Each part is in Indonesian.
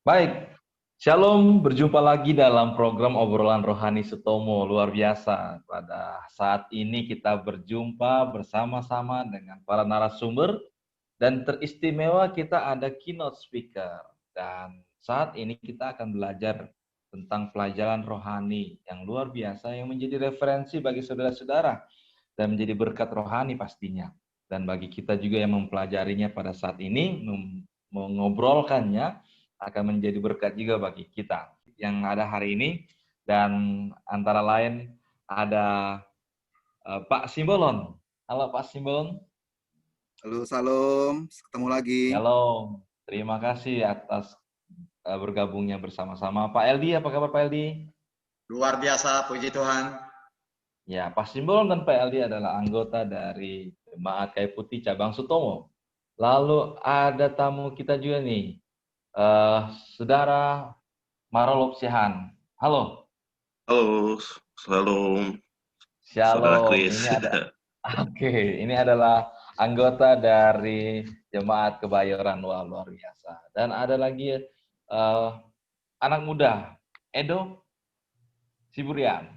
Baik, Shalom, berjumpa lagi dalam program obrolan rohani Sutomo, luar biasa. Pada saat ini kita berjumpa bersama-sama dengan para narasumber dan teristimewa kita ada keynote speaker. Dan saat ini kita akan belajar tentang pelajaran rohani yang luar biasa yang menjadi referensi bagi saudara-saudara dan menjadi berkat rohani pastinya. Dan bagi kita juga yang mempelajarinya pada saat ini, mengobrolkannya, akan menjadi berkat juga bagi kita yang ada hari ini. Dan antara lain ada Pak Simbolon. Halo Pak Simbolon. Halo, salam. Ketemu lagi. Shalom. Terima kasih atas bergabungnya bersama-sama. Pak Eldi, apa kabar Pak Eldi? Luar biasa, puji Tuhan. Ya, Pak Simbolon dan Pak Eldi adalah anggota dari Jemaat Kayu Putih Cabang Sutomo. Lalu ada tamu kita juga nih, Saudara Marolop Sihan. Halo. Halo, shalom, Saudara Shalom. Chris. Ini adalah anggota dari Jemaat Kebayoran. Wah, luar biasa. Dan ada lagi anak muda, Edo Siburian.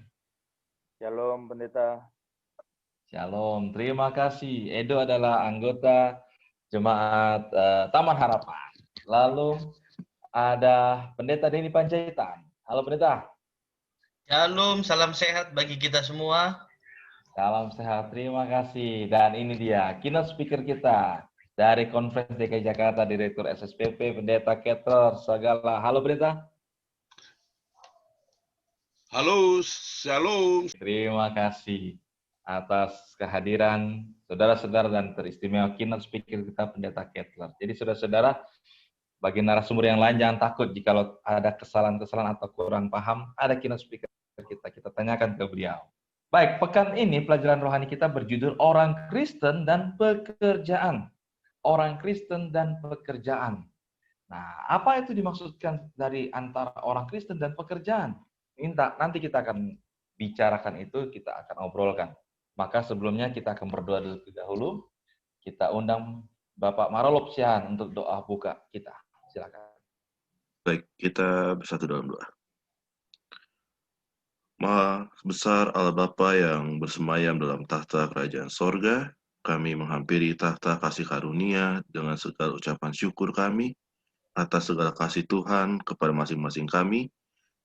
Shalom, Pendeta. Shalom, terima kasih. Edo adalah anggota Jemaat Taman Harapan. Lalu ada Pendeta Denny Panjaitan. Halo Pendeta. Shalom, salam sehat bagi kita semua. Salam sehat, terima kasih. Dan ini dia, keynote speaker kita dari Konferensi DKI Jakarta, Direktur SSPP, Pendeta Keter Sagala. Halo Pendeta. Halo, shalom. Terima kasih atas kehadiran saudara-saudara dan teristimewa keynote speaker kita Pendeta Kettler. Jadi saudara-saudara, bagi narasumber yang lain jangan takut jika ada kesalahan-kesalahan atau kurang paham, ada keynote speaker kita tanyakan ke beliau. Baik, pekan ini pelajaran rohani kita berjudul Orang Kristen dan Pekerjaan. Orang Kristen dan Pekerjaan. Nah, apa itu dimaksudkan dari antara orang Kristen dan pekerjaan? Nanti kita akan bicarakan itu, kita akan obrolkan. Maka sebelumnya kita akan berdoa terlebih dahulu. Kita undang Bapak Marolop Sihan untuk doa buka kita. Silakan. Baik, kita bersatu dalam doa. Maha besar Allah Bapa yang bersemayam dalam tahta kerajaan sorga, kami menghampiri tahta kasih karunia dengan segala ucapan syukur kami atas segala kasih Tuhan kepada masing-masing kami,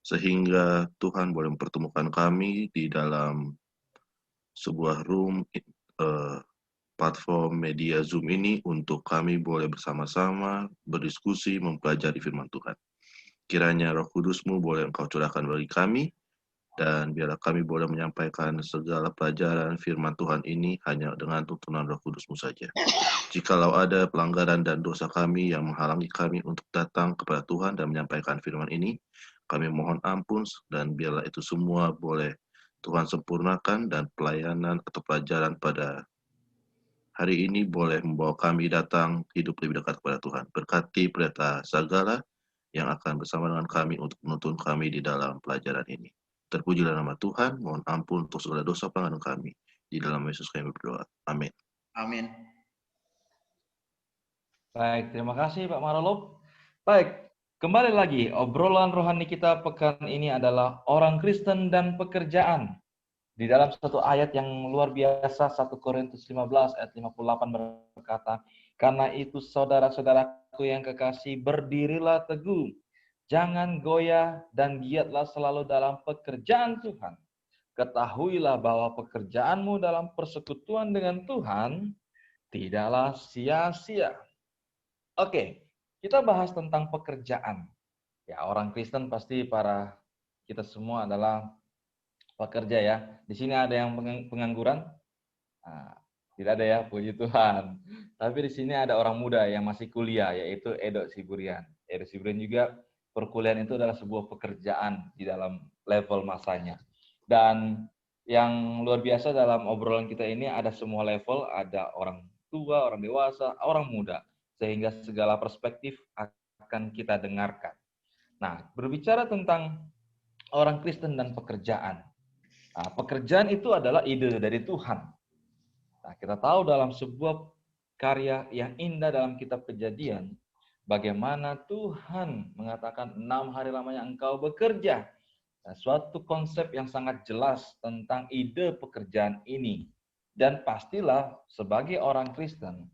sehingga Tuhan boleh mempertemukan kami di dalam sebuah room platform media Zoom ini untuk kami boleh bersama-sama berdiskusi mempelajari firman Tuhan. Kiranya Roh Kudus-Mu boleh Engkau curahkan bagi kami, dan biarlah kami boleh menyampaikan segala pelajaran firman Tuhan ini hanya dengan tuntunan Roh Kudus-Mu saja. Jikalau ada pelanggaran dan dosa kami yang menghalangi kami untuk datang kepada Tuhan dan menyampaikan firman ini, kami mohon ampun, dan biarlah itu semua boleh Tuhan sempurnakan, dan pelayanan atau pelajaran pada hari ini boleh membawa kami datang hidup lebih dekat kepada Tuhan. Berkati Pendeta Sagala yang akan bersama dengan kami untuk menuntun kami di dalam pelajaran ini. Terpujilah nama Tuhan, mohon ampun untuk segala dosa pelanggaran kami. Di dalam Yesus kami berdoa. Amin. Amin. Baik, terima kasih Pak Marolop. Baik, kembali lagi, obrolan rohani kita pekan ini adalah orang Kristen dan pekerjaan. Di dalam satu ayat yang luar biasa, 1 Korintus 15 ayat 58 berkata, karena itu saudara-saudaraku yang kekasih, berdirilah teguh, jangan goyah dan giatlah selalu dalam pekerjaan Tuhan. Ketahuilah bahwa pekerjaanmu dalam persekutuan dengan Tuhan tidaklah sia-sia. Oke, kita bahas tentang pekerjaan. Ya, orang Kristen pasti kita semua adalah pekerja ya. Di sini ada yang pengangguran? Nah, tidak ada ya, puji Tuhan. Tapi di sini ada orang muda yang masih kuliah, yaitu Edo Siburian. Edo Siburian juga perkuliahan itu adalah sebuah pekerjaan di dalam level masanya. Dan yang luar biasa dalam obrolan kita ini ada semua level, ada orang tua, orang dewasa, orang muda. Sehingga segala perspektif akan kita dengarkan. Nah, berbicara tentang orang Kristen dan pekerjaan. Nah, pekerjaan itu adalah ide dari Tuhan. Nah, kita tahu dalam sebuah karya yang indah dalam kitab Kejadian, bagaimana Tuhan mengatakan 6 hari lamanya engkau bekerja. Nah, suatu konsep yang sangat jelas tentang ide pekerjaan ini. Dan pastilah sebagai orang Kristen,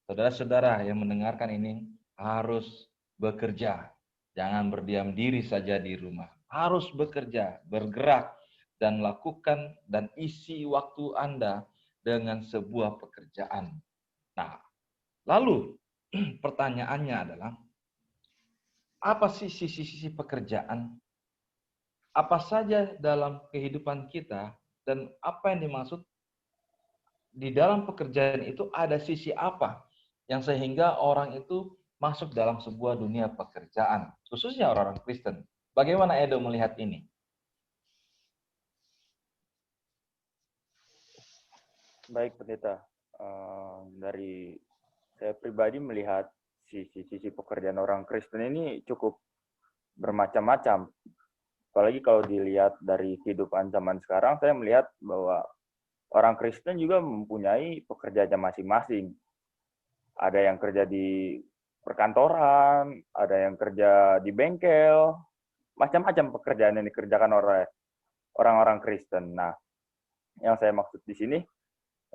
saudara-saudara yang mendengarkan ini harus bekerja. Jangan berdiam diri saja di rumah. Harus bekerja, bergerak, dan lakukan dan isi waktu Anda dengan sebuah pekerjaan. Nah, lalu pertanyaannya adalah, apa sih sisi-sisi pekerjaan? Apa saja dalam kehidupan kita, dan apa yang dimaksud di dalam pekerjaan itu ada sisi apa yang sehingga orang itu masuk dalam sebuah dunia pekerjaan, khususnya orang-orang Kristen. Bagaimana Edo melihat ini? Baik, Pendeta. Dari saya pribadi melihat sisi-sisi pekerjaan orang Kristen ini cukup bermacam-macam. Apalagi kalau dilihat dari kehidupan zaman sekarang, saya melihat bahwa orang Kristen juga mempunyai pekerjaannya masing-masing. Ada yang kerja di perkantoran, ada yang kerja di bengkel, macam-macam pekerjaan yang dikerjakan oleh orang-orang Kristen. Nah, yang saya maksud di sini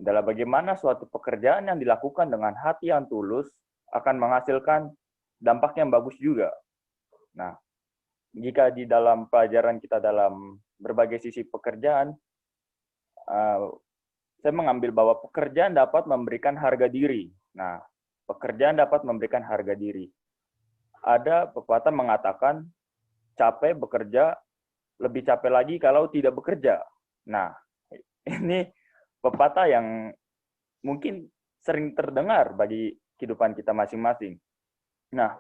adalah bagaimana suatu pekerjaan yang dilakukan dengan hati yang tulus akan menghasilkan dampak yang bagus juga. Nah, jika di dalam pelajaran kita dalam berbagai sisi pekerjaan, saya mengambil bahwa pekerjaan dapat memberikan harga diri. Nah, pekerjaan dapat memberikan harga diri. Ada pepatah mengatakan, capek bekerja, lebih capek lagi kalau tidak bekerja. Nah, ini pepatah yang mungkin sering terdengar bagi kehidupan kita masing-masing. Nah,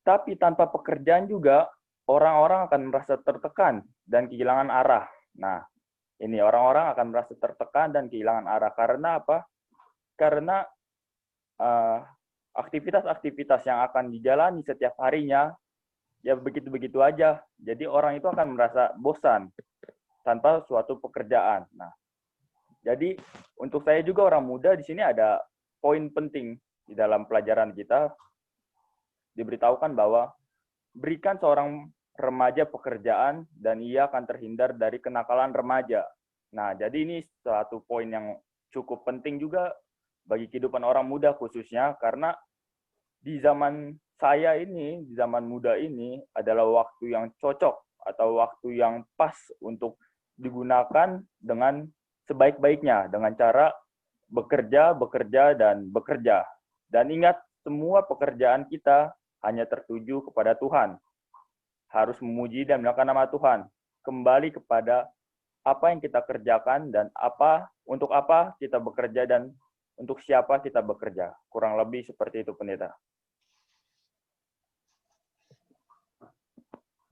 tapi tanpa pekerjaan juga, orang-orang akan merasa tertekan dan kehilangan arah. Nah, ini orang-orang akan merasa tertekan dan kehilangan arah. Karena apa? Karena aktivitas-aktivitas yang akan dijalani setiap harinya, ya begitu-begitu aja. Jadi orang itu akan merasa bosan tanpa suatu pekerjaan. Nah, jadi untuk saya juga orang muda di sini ada poin penting di dalam pelajaran kita. Diberitahukan bahwa berikan seorang remaja pekerjaan dan ia akan terhindar dari kenakalan remaja. Nah, jadi ini suatu poin yang cukup penting juga bagi kehidupan orang muda khususnya, karena di zaman saya ini, di zaman muda ini adalah waktu yang cocok atau waktu yang pas untuk digunakan dengan sebaik-baiknya, dengan cara bekerja, dan bekerja. Dan ingat, semua pekerjaan kita hanya tertuju kepada Tuhan. Harus memuji dan melakukan nama Tuhan. Kembali kepada apa yang kita kerjakan dan untuk apa kita bekerja dan untuk siapa kita bekerja. Kurang lebih seperti itu, Pendeta.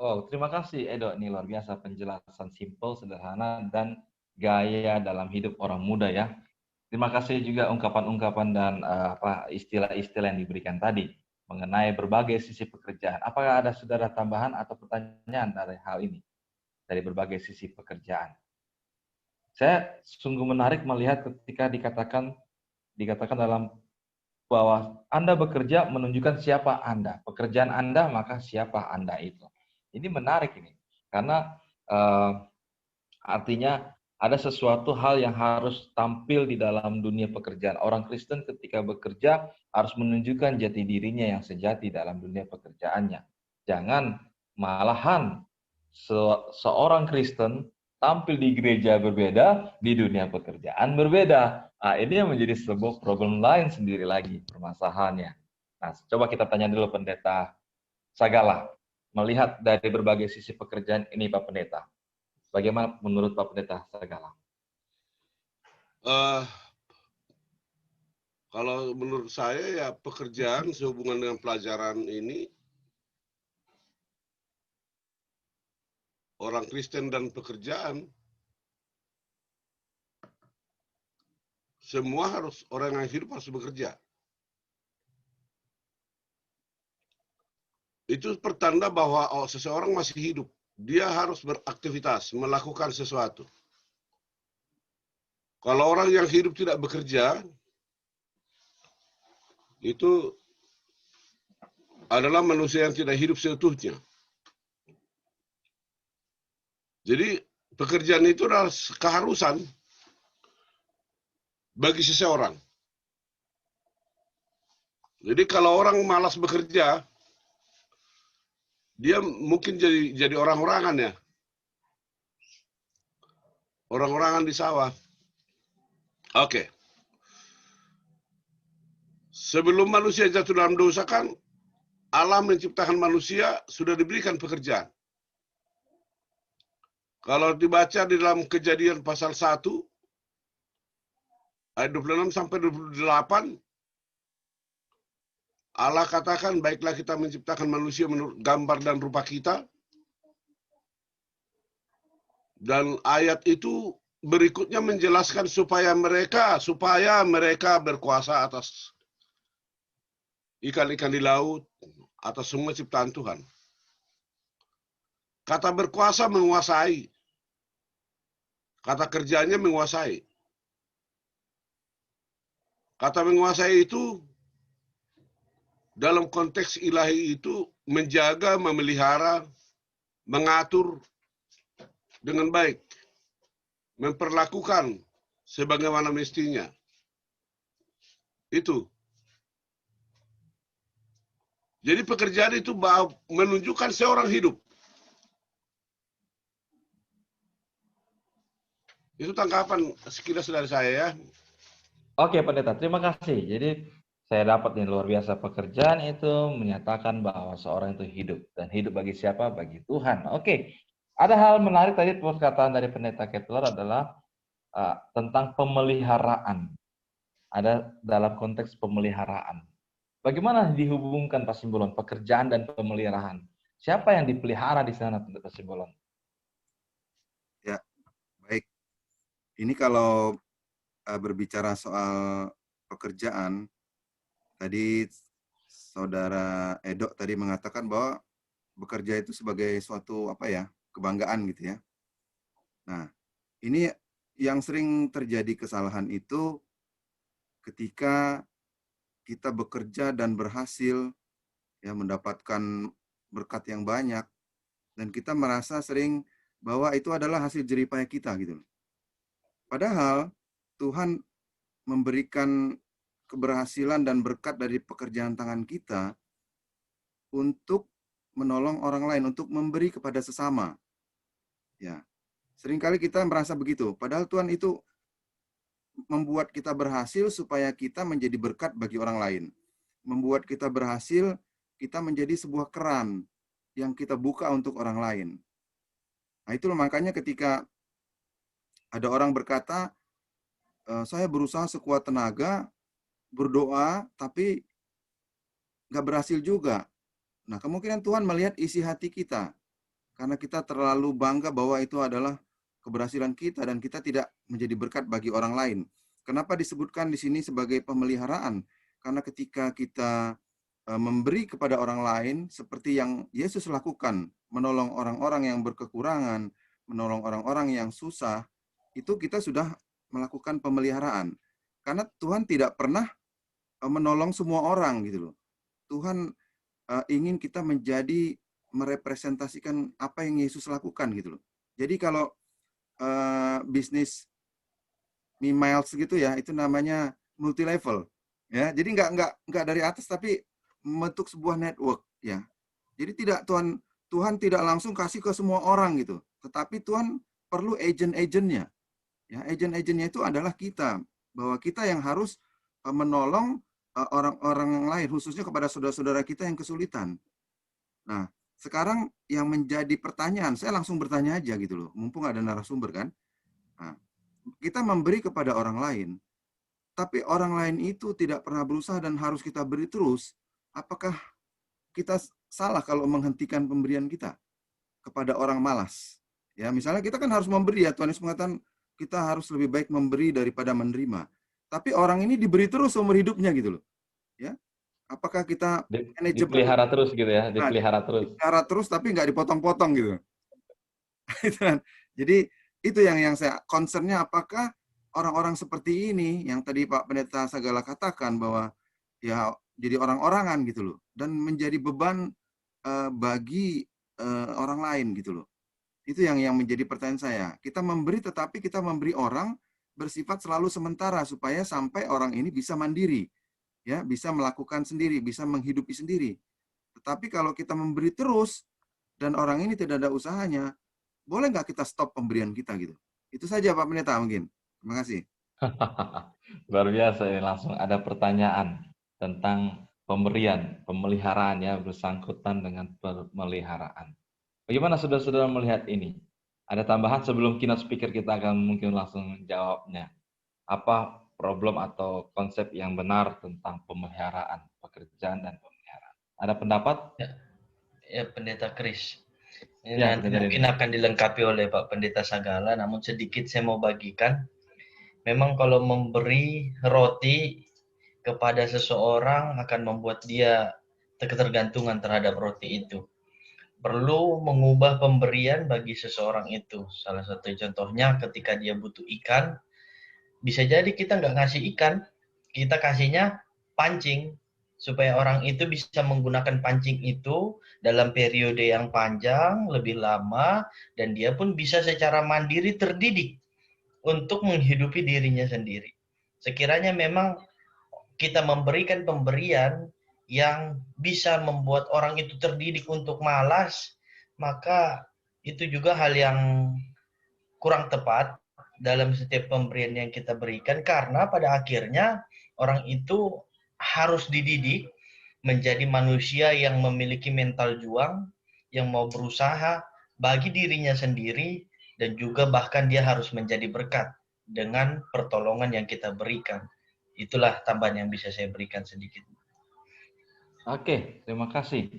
Oh, terima kasih Edo. Ini luar biasa penjelasan simple, sederhana, dan gaya dalam hidup orang muda ya. Terima kasih juga ungkapan-ungkapan dan istilah-istilah yang diberikan tadi mengenai berbagai sisi pekerjaan. Apakah ada saudara tambahan atau pertanyaan dari hal ini? Dari berbagai sisi pekerjaan. Saya sungguh menarik melihat ketika dikatakan dalam bahwa Anda bekerja menunjukkan siapa Anda. Pekerjaan Anda, maka siapa Anda itu. Ini menarik ini. Karena artinya ada sesuatu hal yang harus tampil di dalam dunia pekerjaan. Orang Kristen ketika bekerja harus menunjukkan jati dirinya yang sejati dalam dunia pekerjaannya. Jangan malahan seorang Kristen tampil di gereja berbeda, di dunia pekerjaan berbeda. Nah, ini yang menjadi sebuah problem lain sendiri lagi permasalahannya. Nah, coba kita tanya dulu Pendeta Sagala. Melihat dari berbagai sisi pekerjaan ini Pak Pendeta. Bagaimana menurut Pak Pendeta Sagala? Kalau menurut saya ya pekerjaan sehubungan dengan pelajaran ini, orang Kristen dan pekerjaan, semua orang yang hidup harus bekerja. Itu pertanda bahwa seseorang masih hidup. Dia harus beraktivitas, melakukan sesuatu. Kalau orang yang hidup tidak bekerja, itu adalah manusia yang tidak hidup seutuhnya. Jadi pekerjaan itu adalah keharusan bagi seseorang. Jadi kalau orang malas bekerja, dia mungkin jadi orang-orangan ya. Orang-orangan di sawah. Oke. Sebelum manusia jatuh dalam dosa kan, Allah menciptakan manusia sudah diberikan pekerjaan. Kalau dibaca di dalam Kejadian pasal 1, ayat 26 sampai 28, Allah katakan, baiklah kita menciptakan manusia menurut gambar dan rupa kita. Dan ayat itu berikutnya menjelaskan supaya mereka berkuasa atas ikan-ikan di laut, atas semua ciptaan Tuhan. Kata berkuasa menguasai. Kata kerjanya menguasai. Kata menguasai itu dalam konteks ilahi itu menjaga, memelihara, mengatur dengan baik, memperlakukan sebagaimana mestinya. Itu. Jadi pekerjaan itu menunjukkan seorang hidup. Itu tanggapan sekilas dari saya ya. Oke, Pendeta, terima kasih. Jadi saya dapat nih luar biasa, pekerjaan itu menyatakan bahwa seorang itu hidup, dan hidup bagi siapa? Bagi Tuhan. Oke, ada hal menarik tadi perkataan dari Pendeta Kepler adalah tentang pemeliharaan. Ada dalam konteks pemeliharaan. Bagaimana dihubungkan Pak Simbolon pekerjaan dan pemeliharaan? Siapa yang dipelihara di sana, Pak Simbolon? Ya, baik. Ini kalau berbicara soal pekerjaan, tadi Saudara Edo tadi mengatakan bahwa bekerja itu sebagai suatu kebanggaan gitu ya. Nah, ini yang sering terjadi kesalahan itu ketika kita bekerja dan berhasil ya mendapatkan berkat yang banyak, dan kita merasa sering bahwa itu adalah hasil jerih payah kita gitu. Padahal Tuhan memberikan keberhasilan dan berkat dari pekerjaan tangan kita untuk menolong orang lain, untuk memberi kepada sesama. Ya. Seringkali kita merasa begitu, padahal Tuhan itu membuat kita berhasil supaya kita menjadi berkat bagi orang lain. Membuat kita berhasil, kita menjadi sebuah keran yang kita buka untuk orang lain. Nah, itulah makanya ketika ada orang berkata, saya berusaha sekuat tenaga, berdoa, tapi nggak berhasil juga. Nah, kemungkinan Tuhan melihat isi hati kita. Karena kita terlalu bangga bahwa itu adalah keberhasilan kita dan kita tidak menjadi berkat bagi orang lain. Kenapa disebutkan di sini sebagai pemeliharaan? Karena ketika kita memberi kepada orang lain seperti yang Yesus lakukan, menolong orang-orang yang berkekurangan, menolong orang-orang yang susah, itu kita sudah melakukan pemeliharaan. Karena Tuhan tidak pernah menolong semua orang gitu loh. Tuhan ingin kita menjadi merepresentasikan apa yang Yesus lakukan gitu loh. Jadi kalau bisnis miles gitu ya, itu namanya multi level ya. Jadi nggak dari atas tapi membentuk sebuah network ya. Jadi Tuhan tidak langsung kasih ke semua orang gitu, tetapi Tuhan perlu agent-agentnya ya. Agent-agentnya itu adalah kita, bahwa kita yang harus menolong orang-orang lain, khususnya kepada saudara-saudara kita yang kesulitan. Nah, sekarang yang menjadi pertanyaan, saya langsung bertanya aja gitu loh, mumpung ada narasumber kan. Nah, kita memberi kepada orang lain, tapi orang lain itu tidak pernah berusaha dan harus kita beri terus. Apakah kita salah kalau menghentikan pemberian kita kepada orang malas? Ya, misalnya kita kan harus memberi ya, Tuhan Yesus mengatakan kita harus lebih baik memberi daripada menerima. Tapi orang ini diberi terus seumur hidupnya gitu loh. Ya. Apakah kita dipelihara terus gitu ya, dipelihara terus. Dipelihara terus tapi nggak dipotong-potong gitu. Jadi itu yang saya concernnya, apakah orang-orang seperti ini yang tadi Pak Pendeta Sagala katakan bahwa ya jadi orang-orangan gitu loh, dan menjadi beban bagi orang lain gitu loh. Itu yang menjadi pertanyaan saya. Kita memberi, tetapi kita memberi orang bersifat selalu sementara supaya sampai orang ini bisa mandiri, ya, bisa melakukan sendiri, bisa menghidupi sendiri. Tetapi kalau kita memberi terus dan orang ini tidak ada usahanya, boleh nggak kita stop pemberian kita gitu? Itu saja Pak Pendeta mungkin. Terima kasih. Luar biasa ini, langsung ada pertanyaan tentang pemberian, pemeliharaan ya, bersangkutan dengan pemeliharaan. Bagaimana saudara-saudara melihat ini? Ada tambahan sebelum keynote speaker kita akan mungkin langsung jawabnya. Apa problem atau konsep yang benar tentang pemeliharaan, pekerjaan dan pemeliharaan? Ada pendapat? Ya, Pendeta Kris. Ini Ya, nanti Pendeta mungkin akan dilengkapi oleh Pak Pendeta Sagala, namun sedikit saya mau bagikan. Memang kalau memberi roti kepada seseorang akan membuat dia ketergantungan terhadap roti itu. Perlu mengubah pemberian bagi seseorang itu. Salah satu contohnya ketika dia butuh ikan, bisa jadi kita nggak ngasih ikan, kita kasihnya pancing, supaya orang itu bisa menggunakan pancing itu dalam periode yang panjang, lebih lama, dan dia pun bisa secara mandiri terdidik untuk menghidupi dirinya sendiri. Sekiranya memang kita memberikan pemberian yang bisa membuat orang itu terdidik untuk malas, maka itu juga hal yang kurang tepat dalam setiap pemberian yang kita berikan, karena pada akhirnya orang itu harus dididik menjadi manusia yang memiliki mental juang, yang mau berusaha bagi dirinya sendiri, dan juga bahkan dia harus menjadi berkat dengan pertolongan yang kita berikan. Itulah tambahan yang bisa saya berikan sedikit. Oke, terima kasih.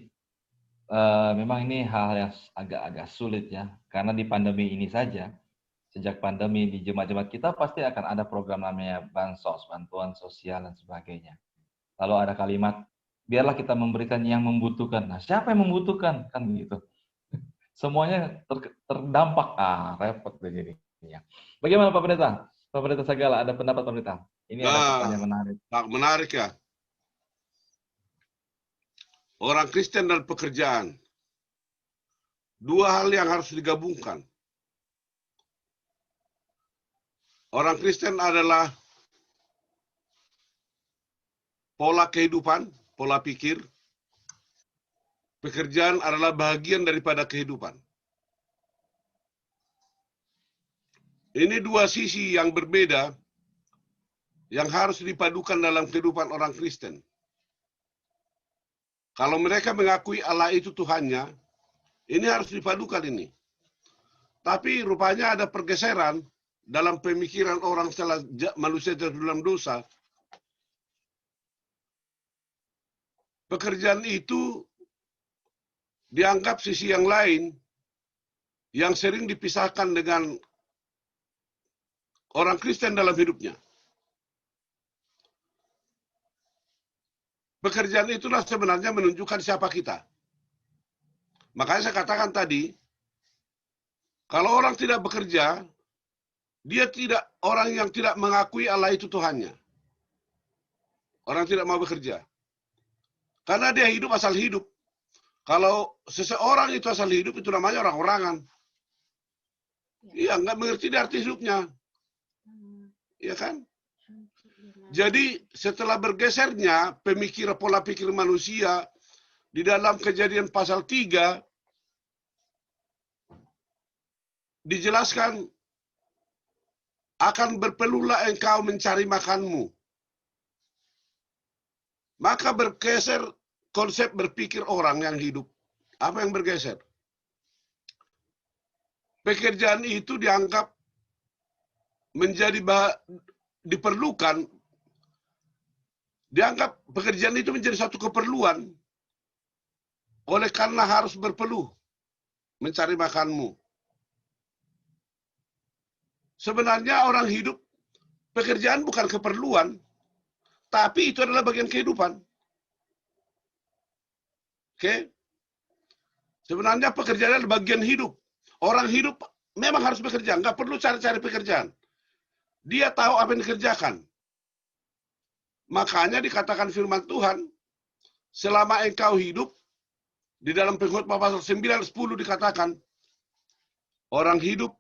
Memang ini hal yang agak-agak sulit ya, karena di pandemi ini saja, sejak pandemi di jemaat-jemaat kita pasti akan ada program namanya bansos, bantuan sosial dan sebagainya. Lalu ada kalimat, biarlah kita memberikan yang membutuhkan. Nah, siapa yang membutuhkan? Kan gitu. Semuanya terdampak. Repot begini. Bagaimana Pak Pendeta? Pak Pendeta Sagala, ada pendapat Pak Pendeta? Ini ada pertanyaan menarik. Menarik ya. Orang Kristen dan pekerjaan. Dua hal yang harus digabungkan. Orang Kristen adalah pola kehidupan, pola pikir. Pekerjaan adalah bagian daripada kehidupan. Ini dua sisi yang berbeda yang harus dipadukan dalam kehidupan orang Kristen. Kalau mereka mengakui Allah itu Tuhannya, ini harus dipadukan ini. Tapi rupanya ada pergeseran dalam pemikiran orang setelah manusia dalam dosa. Pekerjaan itu dianggap sisi yang lain yang sering dipisahkan dengan orang Kristen dalam hidupnya. Pekerjaan itulah sebenarnya menunjukkan siapa kita. Makanya saya katakan tadi, kalau orang tidak bekerja, dia tidak orang yang tidak mengakui Allah itu Tuhannya. Orang tidak mau bekerja. Karena dia hidup asal hidup. Kalau seseorang itu asal hidup, itu namanya orang-orangan. Iya, nggak mengerti arti hidupnya. Iya kan? Jadi setelah bergesernya pemikiran pola pikir manusia di dalam Kejadian pasal 3 dijelaskan akan berpeluhlah engkau mencari makanmu. Maka bergeser konsep berpikir orang yang hidup. Apa yang bergeser? Pekerjaan itu dianggap menjadi diperlukan. Dianggap pekerjaan itu menjadi satu keperluan. Oleh karena harus berpeluh mencari makanmu. Sebenarnya orang hidup, pekerjaan bukan keperluan, tapi itu adalah bagian kehidupan. Oke? Sebenarnya pekerjaan adalah bagian hidup. Orang hidup memang harus bekerja, nggak perlu cari-cari pekerjaan. Dia tahu apa yang dikerjakan. Makanya dikatakan firman Tuhan, selama engkau hidup, di dalam Pengkhotbah pasal 9-10 dikatakan, orang hidup,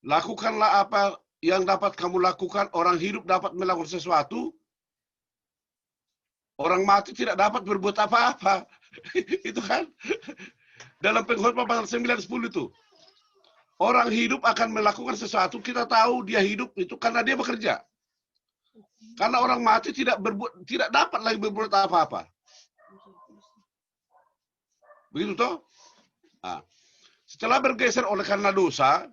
lakukanlah apa yang dapat kamu lakukan. Orang hidup dapat melakukan sesuatu, orang mati tidak dapat berbuat apa-apa. Itu kan dalam Pengkhotbah pasal 9-10 itu. Orang hidup akan melakukan sesuatu, kita tahu dia hidup itu karena dia bekerja. Karena orang mati tidak dapat lagi berbuat apa-apa. Begitu toh? Nah, setelah bergeser oleh karena dosa,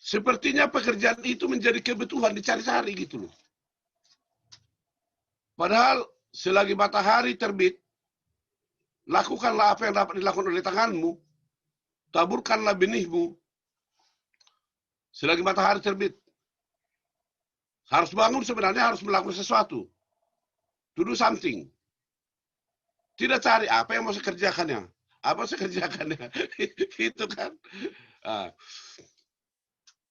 sepertinya pekerjaan itu menjadi kebutuhan dicari-cari gitu loh. Padahal selagi matahari terbit, lakukanlah apa yang dapat dilakukan oleh tanganmu. Taburkanlah benihmu. Selagi matahari terbit. Harus bangun sebenarnya, harus melakukan sesuatu. To do something. Tidak cari apa yang mau saya kerjakannya. Apa saya kerjakannya. Itu kan.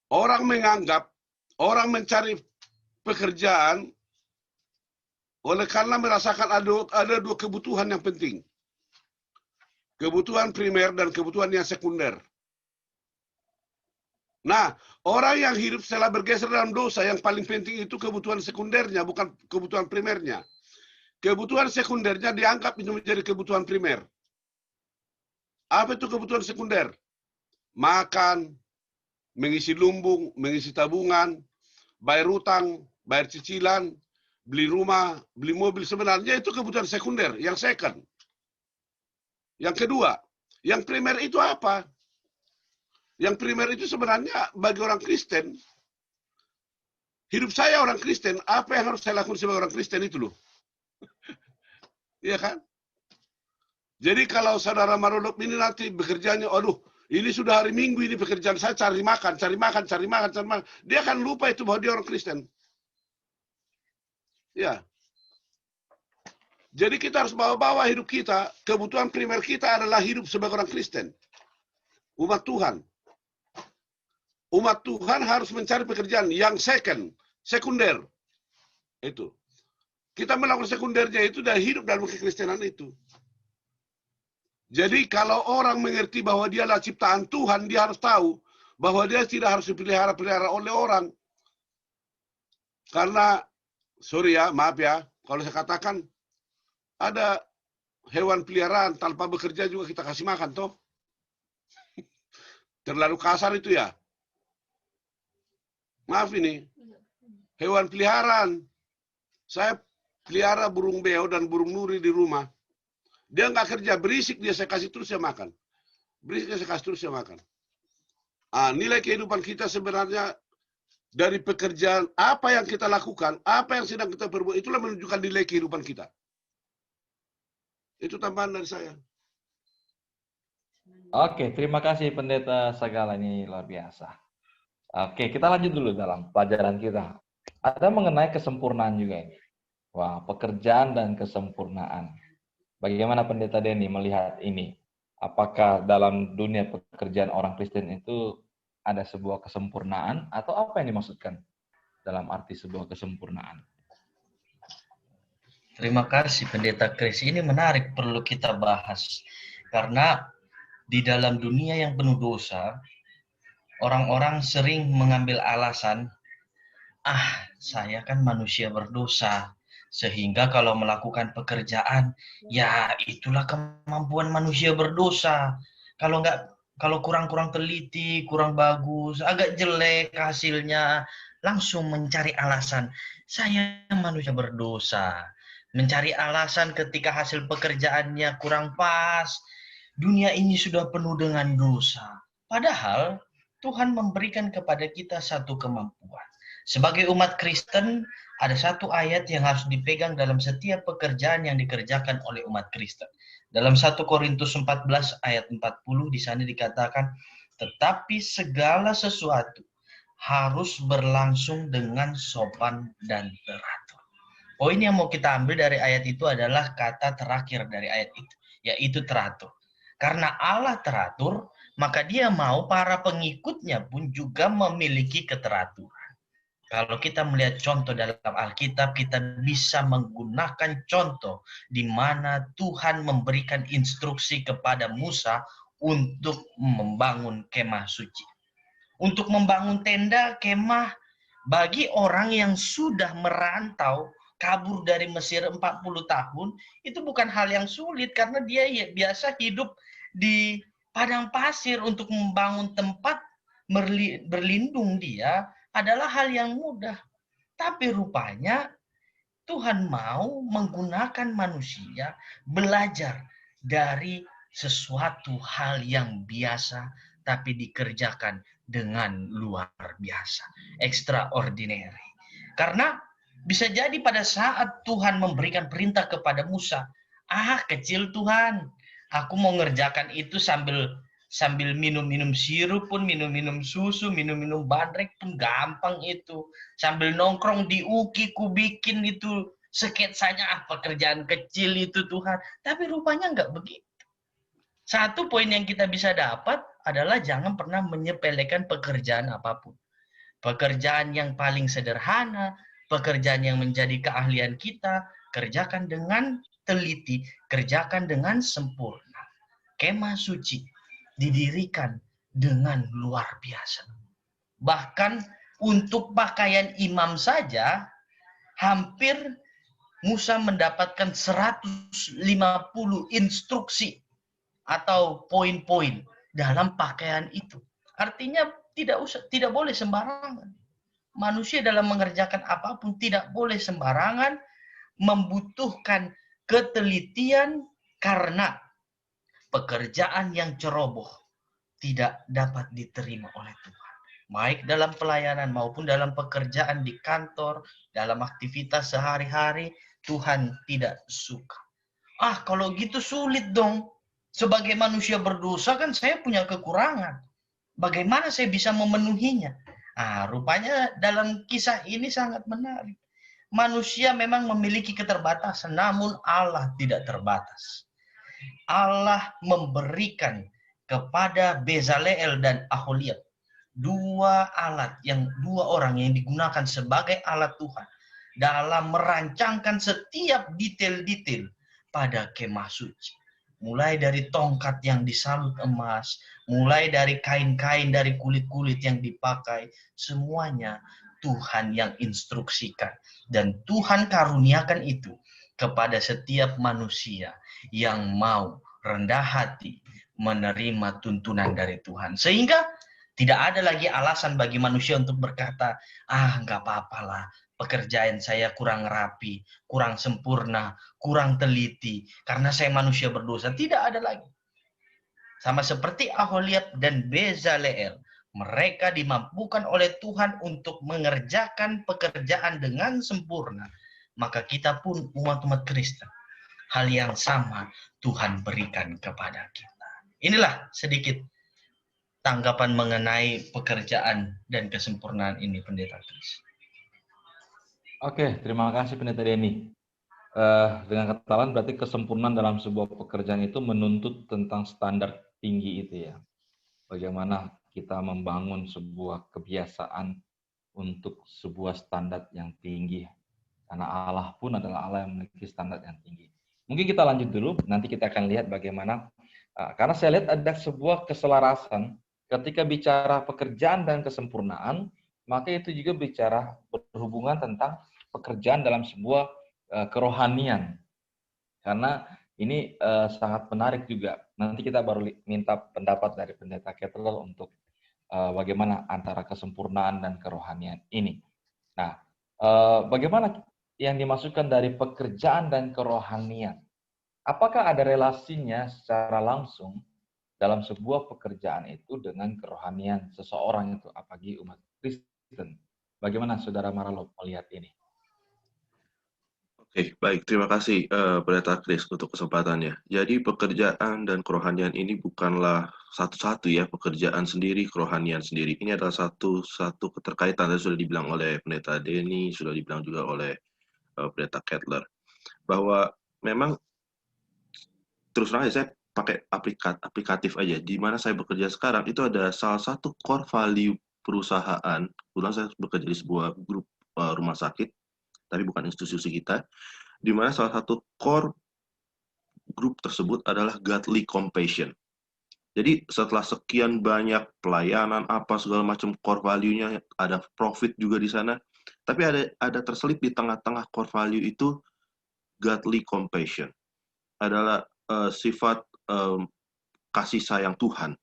Orang menganggap, orang mencari pekerjaan oleh karena merasakan ada dua kebutuhan yang penting. Kebutuhan primer dan kebutuhan yang sekunder. Nah, orang yang hidup setelah bergeser dalam dosa, yang paling penting itu kebutuhan sekundernya, bukan kebutuhan primernya. Kebutuhan sekundernya dianggap itu menjadi kebutuhan primer. Apa itu kebutuhan sekunder? Makan, mengisi lumbung, mengisi tabungan, bayar utang, bayar cicilan, beli rumah, beli mobil. Sebenarnya itu kebutuhan sekunder, yang second. Yang kedua, yang primer itu apa? Yang primer itu sebenarnya bagi orang Kristen, hidup saya orang Kristen, apa yang harus saya lakukan sebagai orang Kristen itu loh. Iya kan? Jadi kalau saudara Marolop ini nanti bekerjanya, aduh, ini sudah hari Minggu, ini pekerjaan saya cari makan. Dia akan lupa itu bahwa dia orang Kristen. Ya. Jadi kita harus bawa-bawa hidup kita, kebutuhan primer kita adalah hidup sebagai orang Kristen. Umat Tuhan. Umat Tuhan harus mencari pekerjaan yang second, sekunder. Itu. Kita melakukan sekundernya itu dan hidup dalam kekristenan itu. Jadi kalau orang mengerti bahwa dia adalah ciptaan Tuhan, dia harus tahu bahwa dia tidak harus dipelihara-pelihara oleh orang. Karena, sorry ya, maaf ya, kalau saya katakan, ada hewan peliharaan tanpa bekerja juga kita kasih makan, toh. Terlalu kasar itu ya. Maaf ini. Hewan peliharaan. Saya pelihara burung beo dan burung nuri di rumah. Dia nggak kerja, berisik dia, saya kasih terus dia makan. Berisik dia, saya kasih terus dia makan. Nilai kehidupan kita sebenarnya dari pekerjaan, apa yang kita lakukan, apa yang sedang kita perbuat, itulah menunjukkan nilai kehidupan kita. Itu tambahan dari saya. Oke, terima kasih Pendeta Sagala, ini luar biasa. Oke, kita lanjut dulu dalam pelajaran kita. Ada mengenai kesempurnaan juga ini. Wah, pekerjaan dan kesempurnaan. Bagaimana Pendeta Denny melihat ini? Apakah dalam dunia pekerjaan orang Kristen itu ada sebuah kesempurnaan atau apa yang dimaksudkan dalam arti sebuah kesempurnaan? Terima kasih Pendeta Chris. Ini menarik, perlu kita bahas. Karena di dalam dunia yang penuh dosa, orang-orang sering mengambil alasan, saya kan manusia berdosa. Sehingga kalau melakukan pekerjaan, ya itulah kemampuan manusia berdosa. Kalau kurang-kurang teliti, kurang bagus, agak jelek hasilnya, langsung mencari alasan, saya manusia berdosa. Mencari alasan ketika hasil pekerjaannya kurang pas. Dunia ini sudah penuh dengan dosa. Padahal Tuhan memberikan kepada kita satu kemampuan. Sebagai umat Kristen, ada satu ayat yang harus dipegang dalam setiap pekerjaan yang dikerjakan oleh umat Kristen. Dalam 1 Korintus 14 ayat 40 di sana dikatakan, tetapi segala sesuatu harus berlangsung dengan sopan dan teratur. Poin yang mau kita ambil dari ayat itu adalah kata terakhir dari ayat itu, yaitu teratur. Karena Allah teratur, maka dia mau para pengikutnya pun juga memiliki keteraturan. Kalau kita melihat contoh dalam Alkitab, kita bisa menggunakan contoh di mana Tuhan memberikan instruksi kepada Musa untuk membangun kemah suci. Untuk membangun tenda kemah bagi orang yang sudah merantau, kabur dari Mesir 40 tahun, itu bukan hal yang sulit karena dia biasa hidup di padang pasir. Untuk membangun tempat berlindung dia adalah hal yang mudah. Tapi rupanya Tuhan mau menggunakan manusia belajar dari sesuatu hal yang biasa tapi dikerjakan dengan luar biasa, extraordinary. Karena bisa jadi pada saat Tuhan memberikan perintah kepada Musa, kecil Tuhan, aku mau ngerjakan itu sambil minum-minum sirup pun, minum-minum susu, minum-minum bandrek pun gampang itu. Sambil nongkrong di UKI, ku bikin itu sketsanya, pekerjaan kecil itu Tuhan. Tapi rupanya enggak begitu. Satu poin yang kita bisa dapat adalah jangan pernah menyepelekan pekerjaan apapun. Pekerjaan yang paling sederhana, pekerjaan yang menjadi keahlian kita, kerjakan dengan teliti, kerjakan dengan sempurna. Kemah suci didirikan dengan luar biasa. Bahkan untuk pakaian imam saja, hampir Musa mendapatkan 150 instruksi atau poin-poin dalam pakaian itu. Artinya tidak boleh sembarangan. Manusia dalam mengerjakan apapun tidak boleh sembarangan, membutuhkan ketelitian karena pekerjaan yang ceroboh tidak dapat diterima oleh Tuhan. Baik dalam pelayanan maupun dalam pekerjaan di kantor, dalam aktivitas sehari-hari, Tuhan tidak suka. Kalau gitu sulit dong. Sebagai manusia berdosa kan saya punya kekurangan. Bagaimana saya bisa memenuhinya? Rupanya dalam kisah ini sangat menarik. Manusia memang memiliki keterbatasan, namun Allah tidak terbatas. Allah memberikan kepada Bezaleel dan Aholiab dua orang yang digunakan sebagai alat Tuhan dalam merancangkan setiap detail-detail pada kemah suci. Mulai dari tongkat yang disalut emas, mulai dari kain-kain dari kulit-kulit yang dipakai, semuanya Tuhan yang instruksikan. Dan Tuhan karuniakan itu kepada setiap manusia yang mau rendah hati menerima tuntunan dari Tuhan. Sehingga tidak ada lagi alasan bagi manusia untuk berkata, nggak apa-apalah, pekerjaan saya kurang rapi, kurang sempurna, kurang teliti, karena saya manusia berdosa. Tidak ada lagi. Sama seperti Aholiab dan Bezaleel, mereka dimampukan oleh Tuhan untuk mengerjakan pekerjaan dengan sempurna. Maka kita pun umat-umat Kristen, hal yang sama Tuhan berikan kepada kita. Inilah sedikit tanggapan mengenai pekerjaan dan kesempurnaan ini, Pendeta Kris. Oke, terima kasih Pendeta Denny. Dengan kata lain berarti kesempurnaan dalam sebuah pekerjaan itu menuntut tentang standar tinggi itu ya. Bagaimana kita membangun sebuah kebiasaan untuk sebuah standar yang tinggi. Karena Allah pun adalah Allah yang memiliki standar yang tinggi. Mungkin kita lanjut dulu, nanti kita akan lihat bagaimana, karena saya lihat ada sebuah keselarasan ketika bicara pekerjaan dan kesempurnaan, maka itu juga bicara berhubungan tentang pekerjaan dalam sebuah kerohanian. Karena ini sangat menarik juga. Nanti kita baru minta pendapat dari Pendeta Kettler untuk bagaimana antara kesempurnaan dan kerohanian ini. Nah, bagaimana yang dimaksudkan dari pekerjaan dan kerohanian? Apakah ada relasinya secara langsung dalam sebuah pekerjaan itu dengan kerohanian seseorang itu, apalagi umat Kristen? Bagaimana Saudara Maralop melihat ini? Oke, baik. Terima kasih Pendeta Kris untuk kesempatannya. Jadi pekerjaan dan kerohanian ini bukanlah satu-satu ya, pekerjaan sendiri, kerohanian sendiri. Ini adalah satu keterkaitan yang sudah dibilang oleh Pendeta Denny, sudah dibilang juga oleh Pendeta Kettler. Bahwa memang terus terang saya pakai aplikatif aja. Di mana saya bekerja sekarang itu ada salah satu core value perusahaan, kebetulan saya bekerja di sebuah grup rumah sakit, tapi bukan institusi kita, di mana salah satu core grup tersebut adalah godly compassion. Jadi setelah sekian banyak pelayanan apa segala macam core value-nya, ada profit juga di sana, tapi ada terselip di tengah-tengah core value itu godly compassion. Adalah sifat kasih sayang Tuhan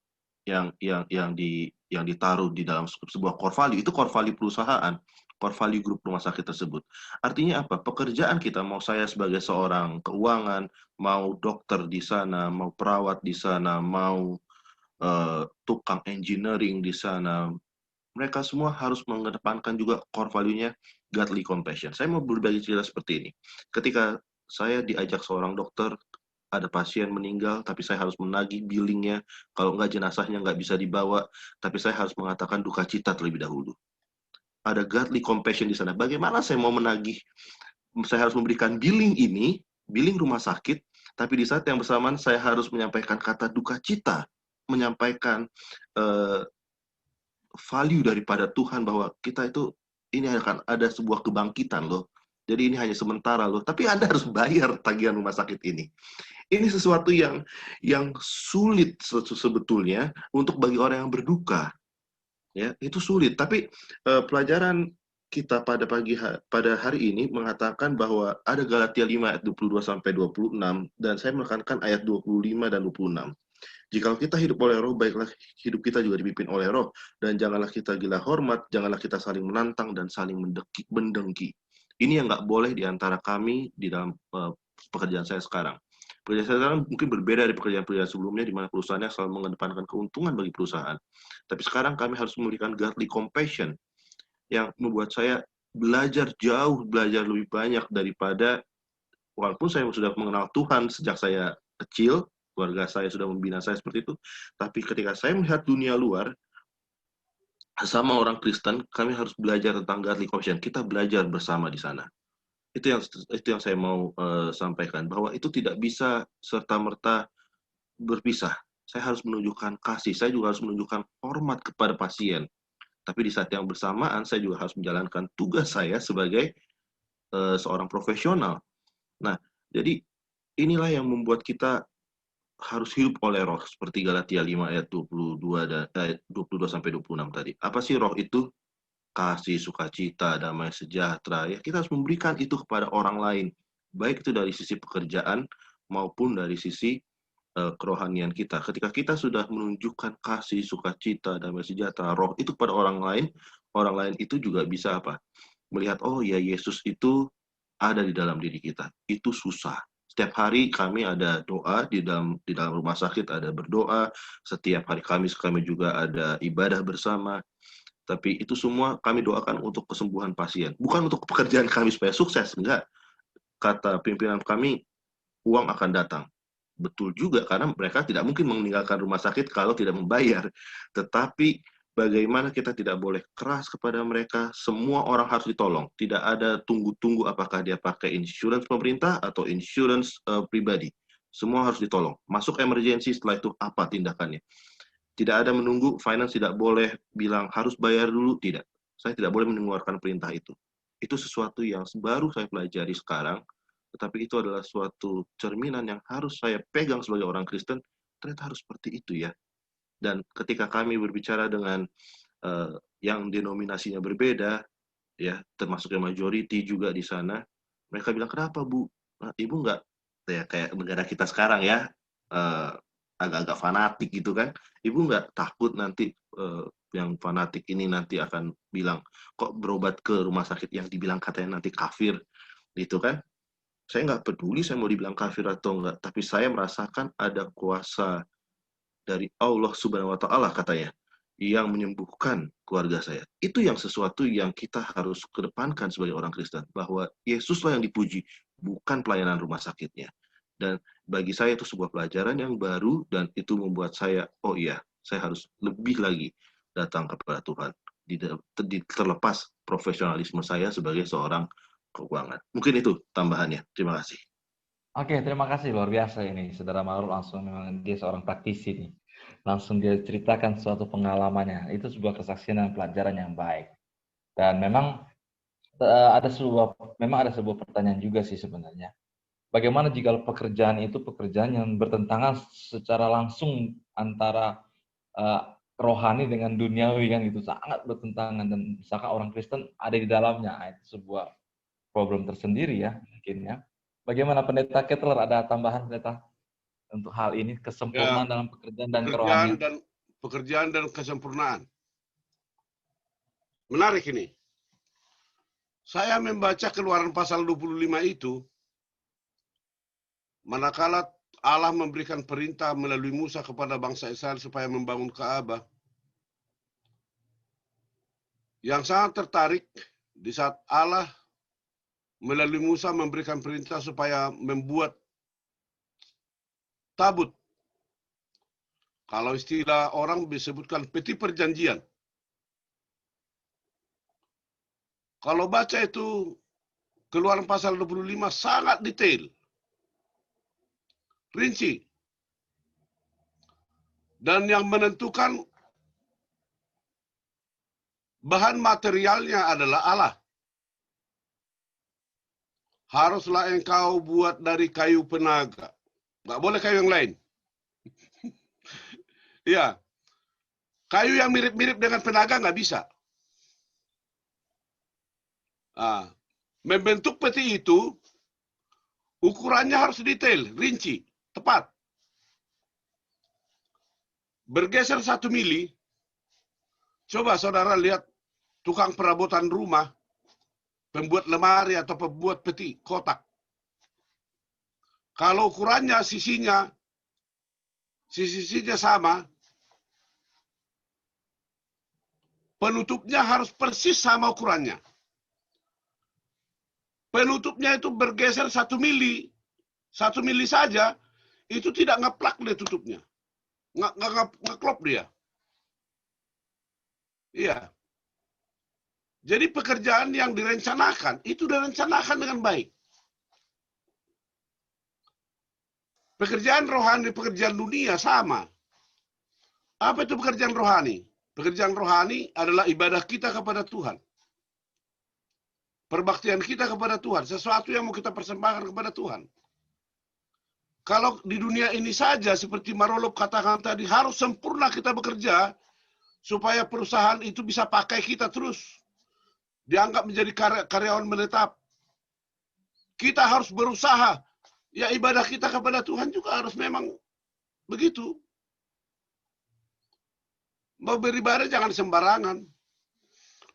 yang ditaruh di dalam sebuah core value. Itu core value perusahaan, core value grup rumah sakit tersebut. Artinya apa? Pekerjaan kita, mau saya sebagai seorang keuangan, mau dokter di sana, mau perawat di sana, mau tukang engineering di sana, mereka semua harus mengedepankan juga core value-nya godly compassion. Saya mau berbagi cerita seperti ini. Ketika saya diajak seorang dokter, ada pasien meninggal, tapi saya harus menagih billingnya, kalau enggak jenazahnya enggak bisa dibawa, tapi saya harus mengatakan duka cita terlebih dahulu. Ada godly compassion di sana. Bagaimana saya mau menagih? Saya harus memberikan billing ini, billing rumah sakit, tapi di saat yang bersamaan saya harus menyampaikan kata duka cita, menyampaikan value daripada Tuhan bahwa kita itu ini akan ada sebuah kebangkitan loh. Jadi ini hanya sementara loh. Tapi Anda harus bayar tagihan rumah sakit ini. Ini sesuatu yang sulit sebetulnya untuk bagi orang yang berduka. Ya, itu sulit. Tapi pelajaran kita pada hari ini mengatakan bahwa ada Galatia 5 ayat 22 sampai 26 dan saya menekankan ayat 25 dan 26. Jikalau kita hidup oleh roh, baiklah hidup kita juga dipimpin oleh roh. Dan janganlah kita gila hormat, janganlah kita saling menantang dan saling mendengki. Ini yang nggak boleh di antara kami di dalam pekerjaan saya sekarang. Pekerjaan saya sekarang mungkin berbeda dari pekerjaan-pekerjaan sebelumnya, di mana perusahaannya selalu mengedepankan keuntungan bagi perusahaan. Tapi sekarang kami harus memberikan godly compassion, yang membuat saya belajar lebih banyak daripada, walaupun saya sudah mengenal Tuhan sejak saya kecil, keluarga saya sudah membina saya seperti itu, tapi ketika saya melihat dunia luar, sama orang Kristen, kami harus belajar tentang godly compassion. Kita belajar bersama di sana. Itu yang saya mau sampaikan, bahwa itu tidak bisa serta-merta berpisah. Saya harus menunjukkan kasih, saya juga harus menunjukkan hormat kepada pasien. Tapi di saat yang bersamaan, saya juga harus menjalankan tugas saya sebagai seorang profesional. Nah, jadi inilah yang membuat kita harus hidup oleh roh, seperti Galatia 5 ayat 22 sampai 26 tadi. Apa sih roh itu? Kasih, sukacita, damai sejahtera. Ya, kita harus memberikan itu kepada orang lain, baik itu dari sisi pekerjaan maupun dari sisi kerohanian kita. Ketika kita sudah menunjukkan kasih, sukacita, damai sejahtera, roh itu kepada orang lain itu juga bisa apa? Melihat, oh ya, Yesus itu ada di dalam diri kita. Itu susah. Setiap hari kami ada doa di dalam rumah sakit, ada berdoa. Setiap hari Kamis kami juga ada ibadah bersama. Tapi itu semua kami doakan untuk kesembuhan pasien. Bukan untuk pekerjaan kami supaya sukses, enggak. Kata pimpinan kami, uang akan datang. Betul juga, karena mereka tidak mungkin meninggalkan rumah sakit kalau tidak membayar. Tetapi bagaimana kita tidak boleh keras kepada mereka, semua orang harus ditolong. Tidak ada tunggu-tunggu apakah dia pakai insurance pemerintah atau insurance pribadi. Semua harus ditolong. Masuk emergency, setelah itu apa tindakannya. Tidak ada menunggu, finance tidak boleh bilang harus bayar dulu, tidak. Saya tidak boleh mengeluarkan perintah itu. Itu sesuatu yang baru saya pelajari sekarang, tetapi itu adalah suatu cerminan yang harus saya pegang sebagai orang Kristen, ternyata harus seperti itu ya. Dan ketika kami berbicara dengan yang denominasinya berbeda, ya termasuk yang majority juga di sana, mereka bilang, kenapa Bu? Ibu nggak, ya kayak negara kita sekarang ya, agak-agak fanatik gitu kan, Ibu nggak takut nanti yang fanatik ini nanti akan bilang, kok berobat ke rumah sakit yang dibilang katanya nanti kafir, gitu kan? Saya nggak peduli saya mau dibilang kafir atau enggak, tapi saya merasakan ada kuasa dari Allah Subhanahu wa Ta'ala katanya yang menyembuhkan keluarga saya. Itu yang sesuatu yang kita harus kedepankan sebagai orang Kristen, bahwa Yesuslah yang dipuji, bukan pelayanan rumah sakitnya. Dan bagi saya itu sebuah pelajaran yang baru, dan itu membuat saya, oh iya, saya harus lebih lagi datang kepada Tuhan. Terlepas profesionalisme saya sebagai seorang keuangan. Mungkin itu tambahannya. Terima kasih. Oke, terima kasih. Luar biasa ini. Saudara Marul langsung memang dia seorang praktisi nih. langsung dia ceritakan suatu pengalamannya. Itu sebuah kesaksian dan pelajaran yang baik. Dan memang ada sebuah pertanyaan juga sih sebenarnya. Bagaimana jika pekerjaan itu pekerjaan yang bertentangan secara langsung antara rohani dengan duniawi kan gitu, sangat bertentangan, dan misalkan orang Kristen ada di dalamnya, itu sebuah problem tersendiri ya mungkin ya. Bagaimana Pendeta Kettler, ada tambahan Pendeta untuk hal ini, kesempurnaan dalam pekerjaan dan kerohanian? Pekerjaan dan kesempurnaan. Menarik ini. Saya membaca Keluaran pasal 25 itu, manakala Allah memberikan perintah melalui Musa kepada bangsa Israel supaya membangun Ka'bah. Yang sangat tertarik di saat Allah melalui Musa memberikan perintah supaya membuat tabut. Kalau istilah orang disebutkan peti perjanjian. Kalau baca itu Keluaran pasal 25 sangat detail. Rinci. Dan yang menentukan bahan materialnya adalah Allah. Haruslah engkau buat dari kayu penaga. Nggak boleh kayu yang lain. Iya. Kayu yang mirip-mirip dengan penaga nggak bisa. Membentuk peti itu, ukurannya harus detail, rinci, tepat. Bergeser 1 mili, coba saudara lihat tukang perabotan rumah, pembuat lemari atau pembuat peti, kotak. Kalau ukurannya, sisinya sama, penutupnya harus persis sama ukurannya. Penutupnya itu bergeser 1 mili. 1 mili saja, itu tidak ngeplak dia tutupnya. Ngeklop dia. Iya. Jadi pekerjaan yang direncanakan, itu direncanakan dengan baik. Pekerjaan rohani, pekerjaan dunia sama. Apa itu pekerjaan rohani? Pekerjaan rohani adalah ibadah kita kepada Tuhan. Perbaktian kita kepada Tuhan. Sesuatu yang mau kita persembahkan kepada Tuhan. Kalau di dunia ini saja, seperti Marolop katakan tadi, harus sempurna kita bekerja, supaya perusahaan itu bisa pakai kita terus. Dianggap menjadi karyawan menetap. Kita harus berusaha. Ya, ibadah kita kepada Tuhan juga harus memang begitu. Mau beribadah jangan sembarangan.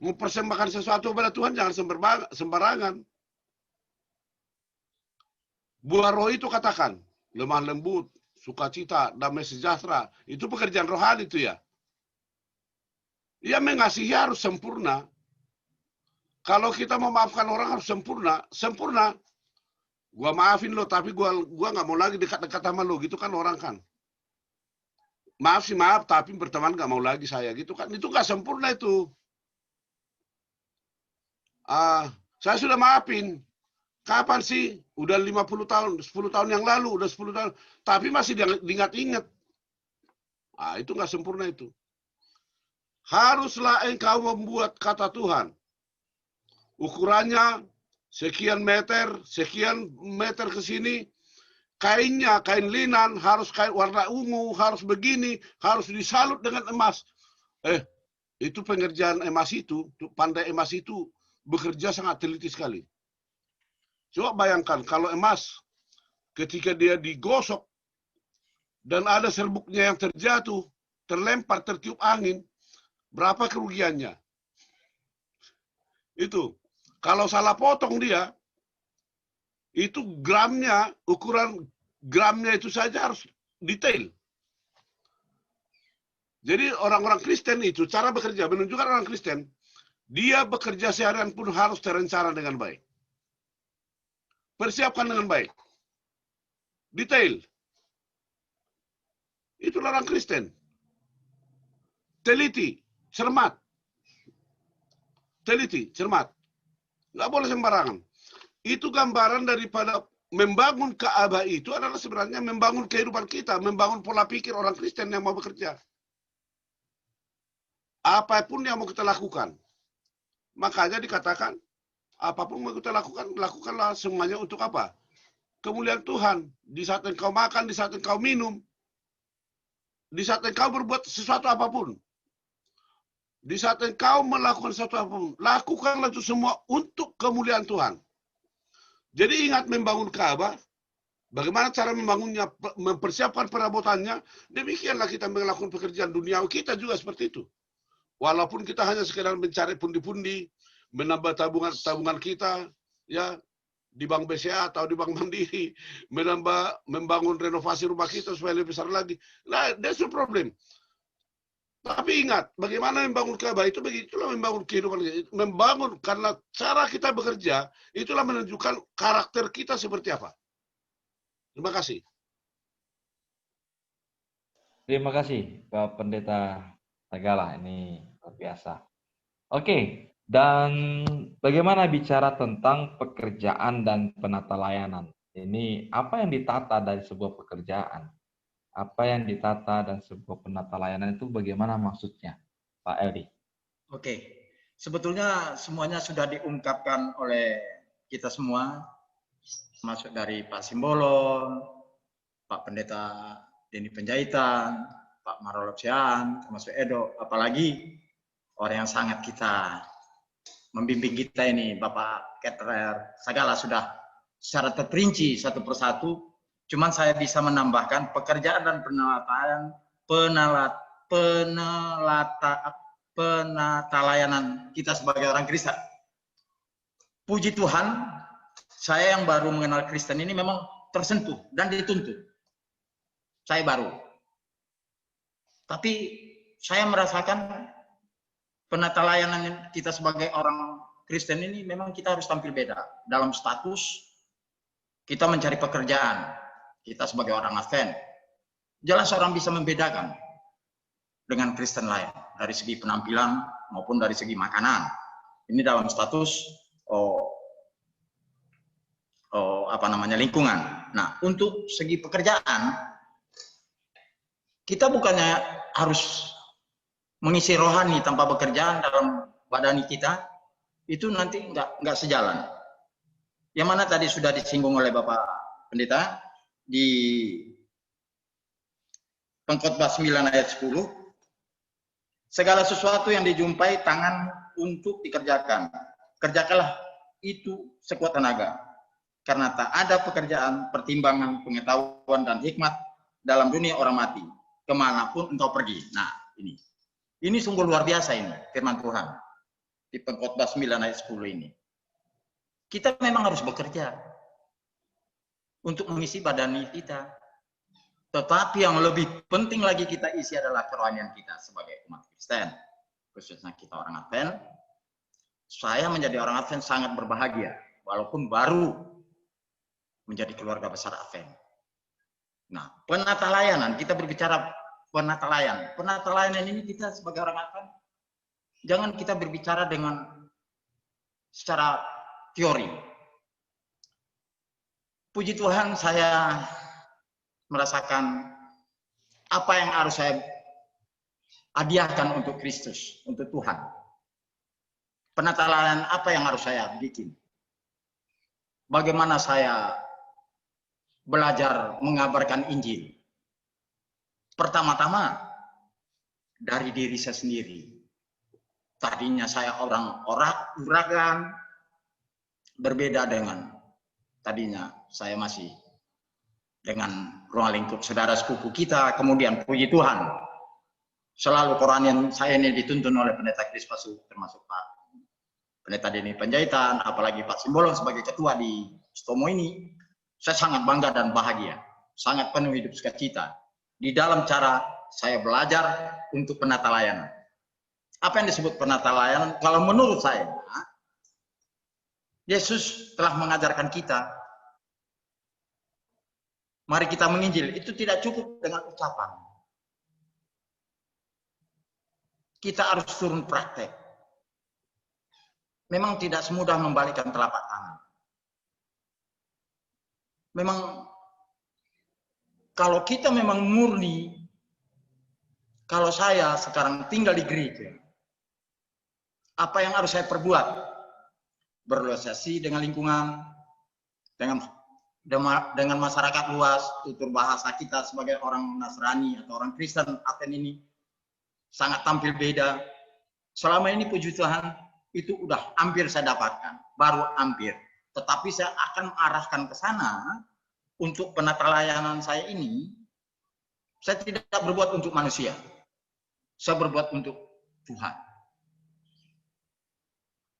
Mempersembahkan sesuatu kepada Tuhan jangan sembarangan. Buah roh itu katakan, lemah lembut, sukacita, damai sejahtera. Itu pekerjaan rohani itu ya. Ia mengasihi harus sempurna. Kalau kita memaafkan orang harus sempurna. Sempurna. Gua maafin lo, tapi gua nggak mau lagi dekat-dekat sama lo. Gitu kan orang kan. Maaf sih maaf, tapi berteman nggak mau lagi saya. Gitu kan. Itu nggak sempurna itu. Saya sudah maafin. Kapan sih? Udah 50 tahun, 10 tahun yang lalu, udah 10 tahun. Tapi masih diingat-ingat. Itu nggak sempurna itu. Haruslah engkau membuat kata Tuhan. Ukurannya sekian meter ke sini. Kainnya, kain linan, harus kain warna ungu, harus begini, harus disalut dengan emas. Itu pengerjaan emas itu, pandai emas itu, bekerja sangat teliti sekali. Coba bayangkan kalau emas ketika dia digosok dan ada serbuknya yang terjatuh, terlempar, tertiup angin, berapa kerugiannya? Itu. Kalau salah potong dia, itu gramnya, ukuran gramnya itu saja harus detail. Jadi orang-orang Kristen itu, cara bekerja, menunjukkan orang Kristen, dia bekerja seharian pun harus terencana dengan baik. Persiapkan dengan baik. Detail. Itulah orang Kristen. Teliti, cermat. Teliti, cermat. Nggak boleh sembarangan. Itu gambaran daripada membangun Ka'bah itu adalah sebenarnya membangun kehidupan kita, membangun pola pikir orang Kristen yang mau bekerja. Apapun yang mau kita lakukan. Makanya dikatakan, apapun yang mau kita lakukan, lakukanlah semuanya untuk apa? Kemuliaan Tuhan. Di saat engkau makan, di saat engkau minum, di saat engkau berbuat sesuatu apapun, di saat engkau melakukan sesuatu apapun, lakukanlah itu semua untuk kemuliaan Tuhan. Jadi ingat membangun Ka'bah, bagaimana cara membangunnya, mempersiapkan perabotannya, demikianlah kita melakukan pekerjaan duniawi kita juga seperti itu. Walaupun kita hanya sekedar mencari pundi-pundi, menambah tabungan kita, ya di Bank BCA atau di Bank Mandiri, membangun renovasi rumah kita supaya lebih besar lagi. Nah, that's the problem. Tapi ingat, bagaimana membangun Ka'bah itu, begitulah membangun kehidupan kita. Membangun karena cara kita bekerja, itulah menunjukkan karakter kita seperti apa. Terima kasih. Terima kasih Pak Pendeta Sagala, ini luar biasa. Oke, dan bagaimana bicara tentang pekerjaan dan penata layanan? Ini apa yang ditata dari sebuah pekerjaan? Apa yang ditata dan sebuah penata layanan itu bagaimana maksudnya, Pak Eldi? Oke, sebetulnya semuanya sudah diungkapkan oleh kita semua, masuk dari Pak Simbolon, Pak Pendeta Denny Penjahitan, Pak Marolopsian, termasuk Edo, apalagi orang yang sangat kita membimbing kita ini, Bapak Ketrer Sagala sudah secara terperinci satu persatu. Cuman saya bisa menambahkan pekerjaan dan penata layanan kita sebagai orang Kristen. Puji Tuhan, saya yang baru mengenal Kristen ini memang tersentuh dan dituntut. Saya baru. Tapi saya merasakan penata layanan kita sebagai orang Kristen ini memang kita harus tampil beda. Dalam status, kita mencari pekerjaan. Kita sebagai orang Advent, jelas orang bisa membedakan dengan Kristen lain dari segi penampilan maupun dari segi makanan. Ini dalam status lingkungan. Nah, untuk segi pekerjaan, kita bukannya harus mengisi rohani tanpa pekerjaan dalam badani kita, itu nanti nggak sejalan. Yang mana tadi sudah disinggung oleh Bapak Pendeta, di Pengkhotbah 9 ayat 10, segala sesuatu yang dijumpai tangan untuk dikerjakan, kerjakanlah itu sekuat tenaga, karena tak ada pekerjaan, pertimbangan, pengetahuan, dan hikmat dalam dunia orang mati, kemanapun engkau pergi. Nah, ini sungguh luar biasa ini, firman Tuhan, di Pengkhotbah 9 ayat 10 ini. Kita memang harus bekerja untuk mengisi badani kita. Tetapi yang lebih penting lagi kita isi adalah kerohanian kita sebagai umat Kristen. Khususnya kita orang Advent. Saya menjadi orang Advent sangat berbahagia. Walaupun baru menjadi keluarga besar Advent. Nah, penata layanan, kita berbicara penata layanan. Penata layanan ini kita sebagai orang Advent, jangan kita berbicara dengan secara teori. Puji Tuhan, saya merasakan apa yang harus saya hadiahkan untuk Kristus, untuk Tuhan. Penata layanan apa yang harus saya bikin? Bagaimana saya belajar mengabarkan Injil? Pertama-tama dari diri saya sendiri. Tadinya saya orang uragan, berbeda dengan tadinya saya masih dengan ruang lingkup saudara sepupu kita. Kemudian puji Tuhan, selalu Quranian saya ini dituntun oleh Pendeta Kris Pasu, termasuk Pak Pendeta Denny Penjahitan, apalagi Pak Simbolon sebagai ketua di Stomo ini. Saya sangat bangga dan bahagia, sangat penuh hidup sukacita di dalam cara saya belajar untuk penata layanan. Apa yang disebut penata layanan? Kalau menurut saya, Yesus telah mengajarkan kita, mari kita menginjil. Itu tidak cukup dengan ucapan. Kita harus turun praktek. Memang tidak semudah membalikkan telapak tangan. memang kalau kita memang murni, kalau saya sekarang tinggal di gereja, apa yang harus saya perbuat? Berrelasi dengan lingkungan, dengan masyarakat luas, tutur bahasa kita sebagai orang Nasrani atau orang Kristen Aten ini sangat tampil beda. Selama ini puji Tuhan itu udah hampir saya dapatkan, baru hampir. Tetapi saya akan arahkan ke sana untuk penata layanan saya ini. Saya tidak berbuat untuk manusia, saya berbuat untuk Tuhan.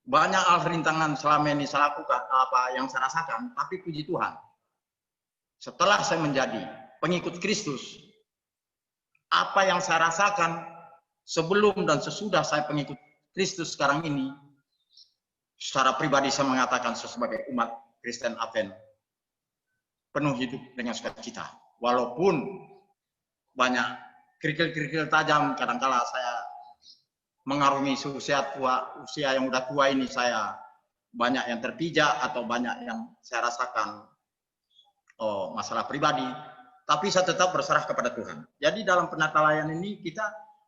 Banyak hal rintangan selama ini saya lakukan, apa yang saya rasakan, tapi puji Tuhan, setelah saya menjadi pengikut Kristus, apa yang saya rasakan sebelum dan sesudah saya pengikut Kristus sekarang ini, secara pribadi saya mengatakan sebagai umat Kristen Advent, penuh hidup dengan sukacita. Walaupun banyak kerikil-kerikil tajam, kadang-kala saya mengarungi usia yang udah tua ini, saya banyak yang terpijak atau banyak yang saya rasakan masalah pribadi, tapi saya tetap berserah kepada Tuhan. Jadi dalam penata layanan ini kita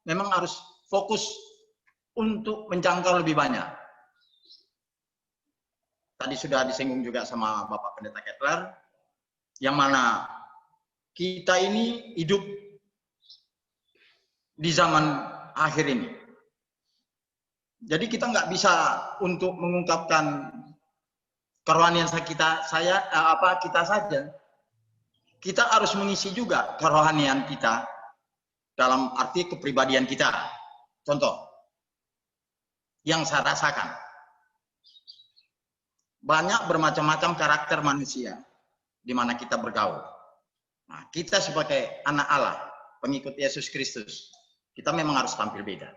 memang harus fokus untuk menjangkau lebih banyak. Tadi sudah disinggung juga sama Bapak Pendeta Kettler, yang mana kita ini hidup di zaman akhir ini. Jadi kita nggak bisa untuk mengungkapkan kerohanian kita saja. Kita harus mengisi juga kerohanian kita dalam arti kepribadian kita. Contoh yang saya rasakan, banyak bermacam-macam karakter manusia di mana kita bergaul. Nah, kita sebagai anak Allah, pengikut Yesus Kristus, kita memang harus tampil beda.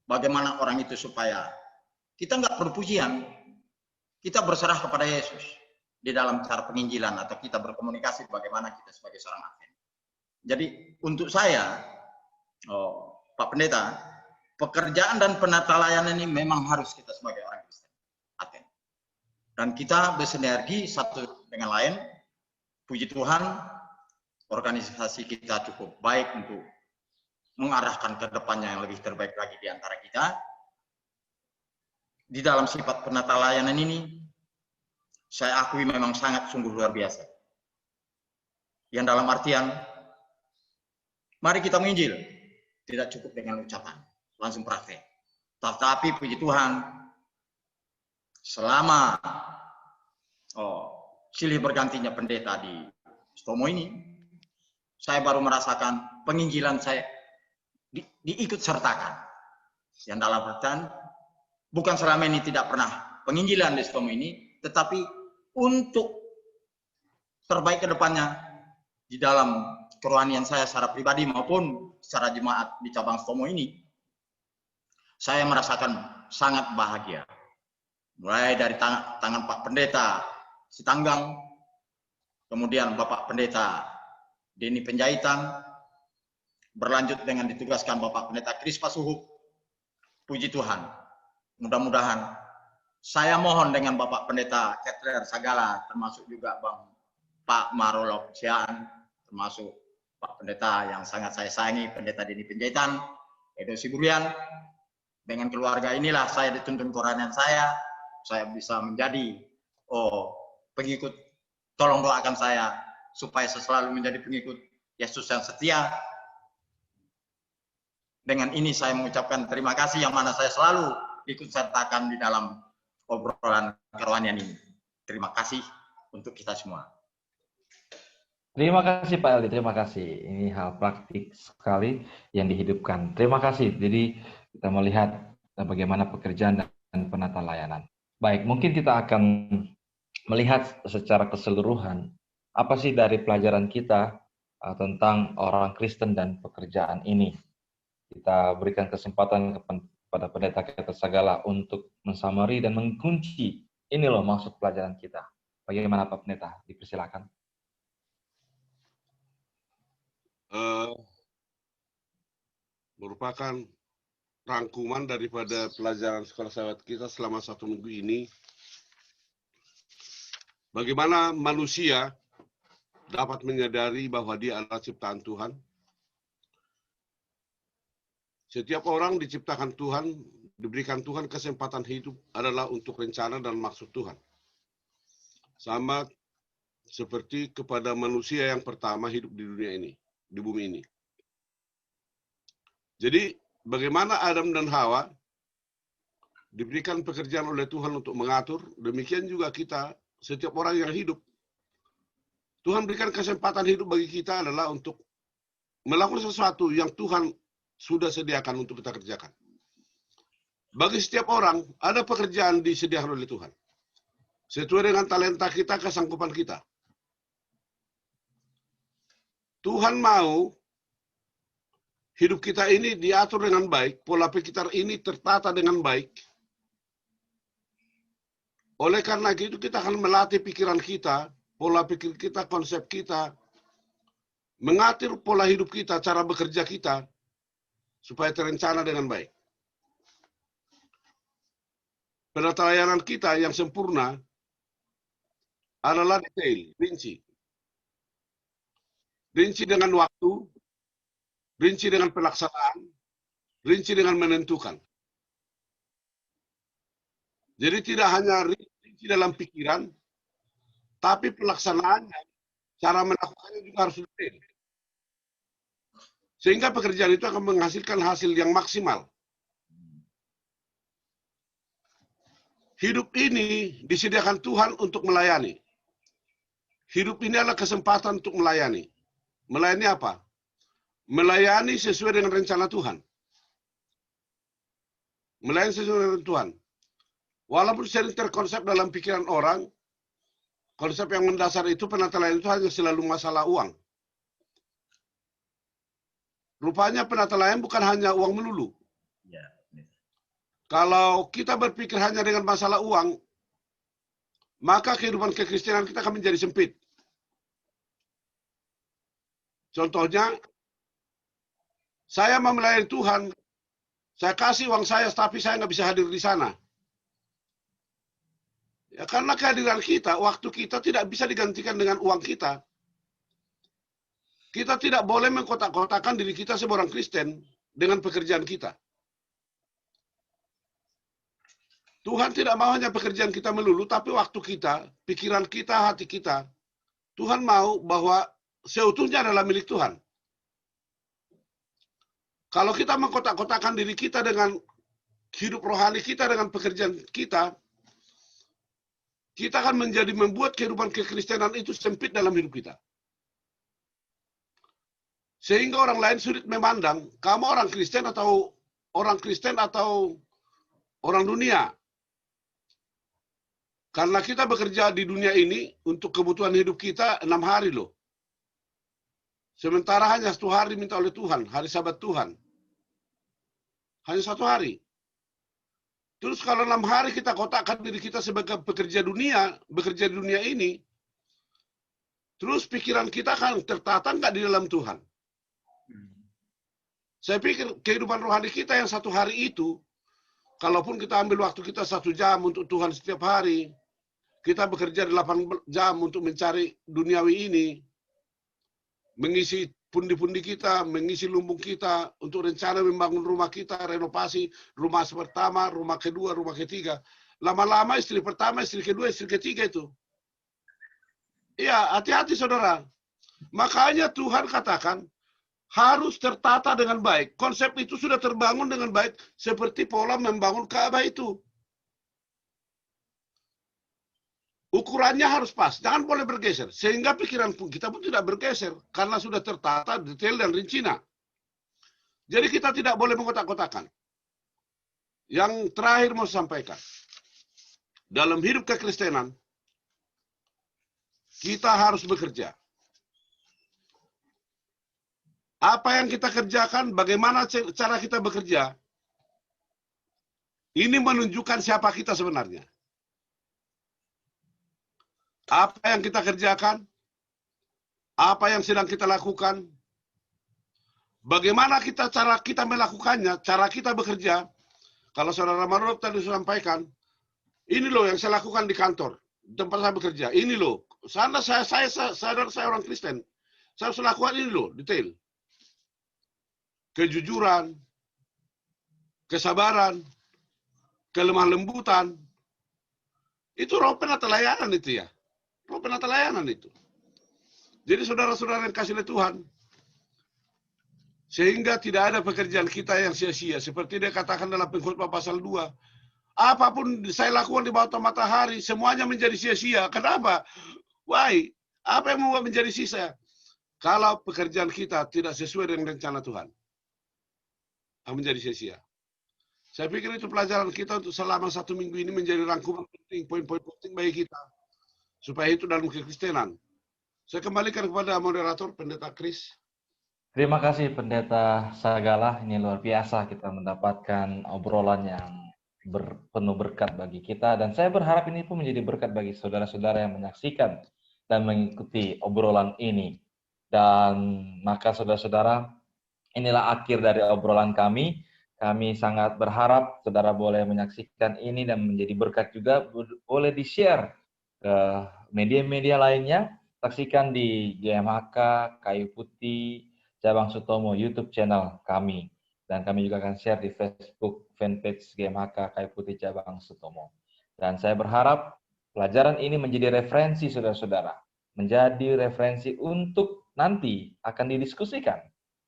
Bagaimana orang itu supaya kita nggak berpujian, kita berserah kepada Yesus di dalam cara penginjilan atau kita berkomunikasi bagaimana kita sebagai seorang Advent. Jadi untuk saya, Pak Pendeta, pekerjaan dan penata layanan ini memang harus kita sebagai orang Kristen Advent. Dan kita bersinergi satu dengan lain. Puji Tuhan, organisasi kita cukup baik untuk mengarahkan ke depannya yang lebih terbaik lagi di antara kita. Di dalam sifat penata layanan ini, saya akui memang sangat sungguh luar biasa. Yang dalam artian, mari kita menginjil, tidak cukup dengan ucapan, langsung praktek. Tetapi puji Tuhan, selama silih bergantinya pendeta di Stomo ini, saya baru merasakan penginjilan saya diikut sertakan. Yang dalam artian, bukan selama ini tidak pernah penginjilan di Stomo ini, tetapi untuk terbaik ke depannya di dalam kerohanian saya secara pribadi maupun secara jemaat di cabang Stomo ini, saya merasakan sangat bahagia. Mulai dari tangan Pak Pendeta Sitanggang, kemudian Bapak Pendeta Denny Penjahitan, berlanjut dengan ditugaskan Bapak Pendeta Kris Pasuhuk. Puji Tuhan, mudah-mudahan saya mohon dengan Bapak Pendeta Kettler Sagala, termasuk juga Pak Marolok Siaan, termasuk Pak Pendeta yang sangat saya sayangi, Pendeta Denny Penjahitan, Edo Siburian. Dengan keluarga inilah saya dituntun kerohanian saya bisa menjadi pengikut. Tolong doakan saya supaya saya selalu menjadi pengikut Yesus yang setia. Dengan ini saya mengucapkan terima kasih yang mana saya selalu ikut sertakan di dalam obrolan kerohanian ini. Terima kasih untuk kita semua. Terima kasih Pak Eldi, terima kasih. Ini hal praktik sekali yang dihidupkan. Terima kasih. Jadi kita melihat bagaimana pekerjaan dan penata layanan. Baik, mungkin kita akan melihat secara keseluruhan apa sih dari pelajaran kita tentang orang Kristen dan pekerjaan ini. Kita berikan kesempatan kepada Pendeta Kettler Sagala untuk mensummary dan mengunci ini loh maksud pelajaran kita. Bagaimana Pak Pendeta? Dipersilakan. Merupakan rangkuman daripada pelajaran sekolah sahabat kita selama 1 minggu ini. Bagaimana manusia dapat menyadari bahwa dia adalah ciptaan Tuhan. Setiap orang diciptakan Tuhan, diberikan Tuhan kesempatan hidup adalah untuk rencana dan maksud Tuhan. Sama seperti kepada manusia yang pertama hidup di dunia ini, di bumi ini. Jadi, bagaimana Adam dan Hawa diberikan pekerjaan oleh Tuhan untuk mengatur, demikian juga kita, setiap orang yang hidup. Tuhan berikan kesempatan hidup bagi kita adalah untuk melakukan sesuatu yang Tuhan sudah sediakan untuk kita kerjakan. Bagi setiap orang, ada pekerjaan disediakan oleh Tuhan. Sesuai dengan talenta kita, kesanggupan kita. Tuhan mau hidup kita ini diatur dengan baik, pola pikir ini tertata dengan baik. Oleh karena itu, kita akan melatih pikiran kita, pola pikir kita, konsep kita, mengatur pola hidup kita, cara bekerja kita, supaya terencana dengan baik. Penata layanan kita yang sempurna adalah detail, rinci. Rinci dengan waktu, rinci dengan pelaksanaan, rinci dengan menentukan. Jadi tidak hanya rinci dalam pikiran, tapi pelaksanaannya, cara melakukannya juga harus detail. Sehingga pekerjaan itu akan menghasilkan hasil yang maksimal. Hidup ini disediakan Tuhan untuk melayani. Hidup ini adalah kesempatan untuk melayani. Melayani apa? Melayani sesuai dengan rencana Tuhan. Melayani sesuai dengan Tuhan. Walaupun sering terkonsep dalam pikiran orang, konsep yang mendasar itu penata layanan itu hanya selalu masalah uang. Rupanya penata layanan bukan hanya uang melulu. Kalau kita berpikir hanya dengan masalah uang, maka kehidupan kekristenan kita akan menjadi sempit. Contohnya, saya mau melayani Tuhan, saya kasih uang saya, tapi saya nggak bisa hadir di sana. Ya, karena kehadiran kita, waktu kita tidak bisa digantikan dengan uang kita. Kita tidak boleh mengkotak-kotakan diri kita sebagai orang Kristen dengan pekerjaan kita. Tuhan tidak mau hanya pekerjaan kita melulu, tapi waktu kita, pikiran kita, hati kita. Tuhan mau bahwa seutuhnya adalah milik Tuhan. Kalau kita mengkotak-kotakan diri kita dengan hidup rohani kita, dengan pekerjaan kita, kita akan membuat kehidupan kekristenan itu sempit dalam hidup kita. Sehingga orang lain sulit memandang, kamu orang Kristen atau orang dunia. Karena kita bekerja di dunia ini untuk kebutuhan hidup kita 6 hari loh. Sementara hanya 1 hari minta oleh Tuhan, hari Sabat Tuhan. Hanya 1 hari. Terus kalau 6 hari kita kotakkan diri kita sebagai pekerja dunia, bekerja di dunia ini, terus pikiran kita akan tertata nggak di dalam Tuhan? Saya pikir kehidupan rohani kita yang 1 hari itu, kalaupun kita ambil waktu kita 1 jam untuk Tuhan setiap hari, kita bekerja 8 jam untuk mencari duniawi ini, mengisi pundi-pundi kita, mengisi lumbung kita, untuk rencana membangun rumah kita, renovasi rumah pertama, rumah kedua, rumah ketiga. Lama-lama istri pertama, istri kedua, istri ketiga itu. Iya, hati-hati saudara. Makanya Tuhan katakan, harus tertata dengan baik. Konsep itu sudah terbangun dengan baik, seperti pola membangun Ka'bah itu. Ukurannya harus pas, jangan boleh bergeser. Sehingga pikiran kita pun tidak bergeser, karena sudah tertata, detail, dan rincinya. Jadi kita tidak boleh mengkotak-kotakan. Yang terakhir mau sampaikan, dalam hidup kekristenan, kita harus bekerja. Apa yang kita kerjakan, bagaimana cara kita bekerja, ini menunjukkan siapa kita sebenarnya. Apa yang kita kerjakan, apa yang sedang kita lakukan, bagaimana cara kita melakukannya, cara kita bekerja. Kalau saudara Marlop tadi sampaikan, ini loh yang saya lakukan di kantor, tempat saya bekerja, ini loh sana saya sadar saya orang Kristen, saya harus lakukan ini loh, detail. Kejujuran, kesabaran, kelemah lembutan, itu roh penatelayanan itu ya. Roh penatelayanan itu. Jadi saudara-saudara yang kasih oleh Tuhan, sehingga tidak ada pekerjaan kita yang sia-sia. Seperti dia katakan dalam Pengkhotbah pasal 2. Apapun saya lakukan di bawah matahari, semuanya menjadi sia-sia. Kenapa? Why? Apa yang membuat menjadi sisa? Kalau pekerjaan kita tidak sesuai dengan rencana Tuhan, akan menjadi sia-sia. Saya pikir itu pelajaran kita untuk selama 1 minggu ini menjadi rangkuman penting, poin-poin penting bagi kita. Supaya itu dalam kekristenan. Saya kembalikan kepada moderator, Pendeta Chris. Terima kasih Pendeta Sagala, ini luar biasa kita mendapatkan obrolan yang penuh berkat bagi kita, dan saya berharap ini pun menjadi berkat bagi saudara-saudara yang menyaksikan dan mengikuti obrolan ini. Dan maka saudara-saudara, inilah akhir dari obrolan kami. Kami sangat berharap saudara boleh menyaksikan ini dan menjadi berkat juga, boleh di-share ke media-media lainnya. Saksikan di GMHK, Kayu Putih, Cabang Sutomo, YouTube channel kami. Dan kami juga akan share di Facebook fanpage GMHK, Kayu Putih, Cabang Sutomo. Dan saya berharap pelajaran ini menjadi referensi saudara-saudara. Menjadi referensi untuk nanti akan didiskusikan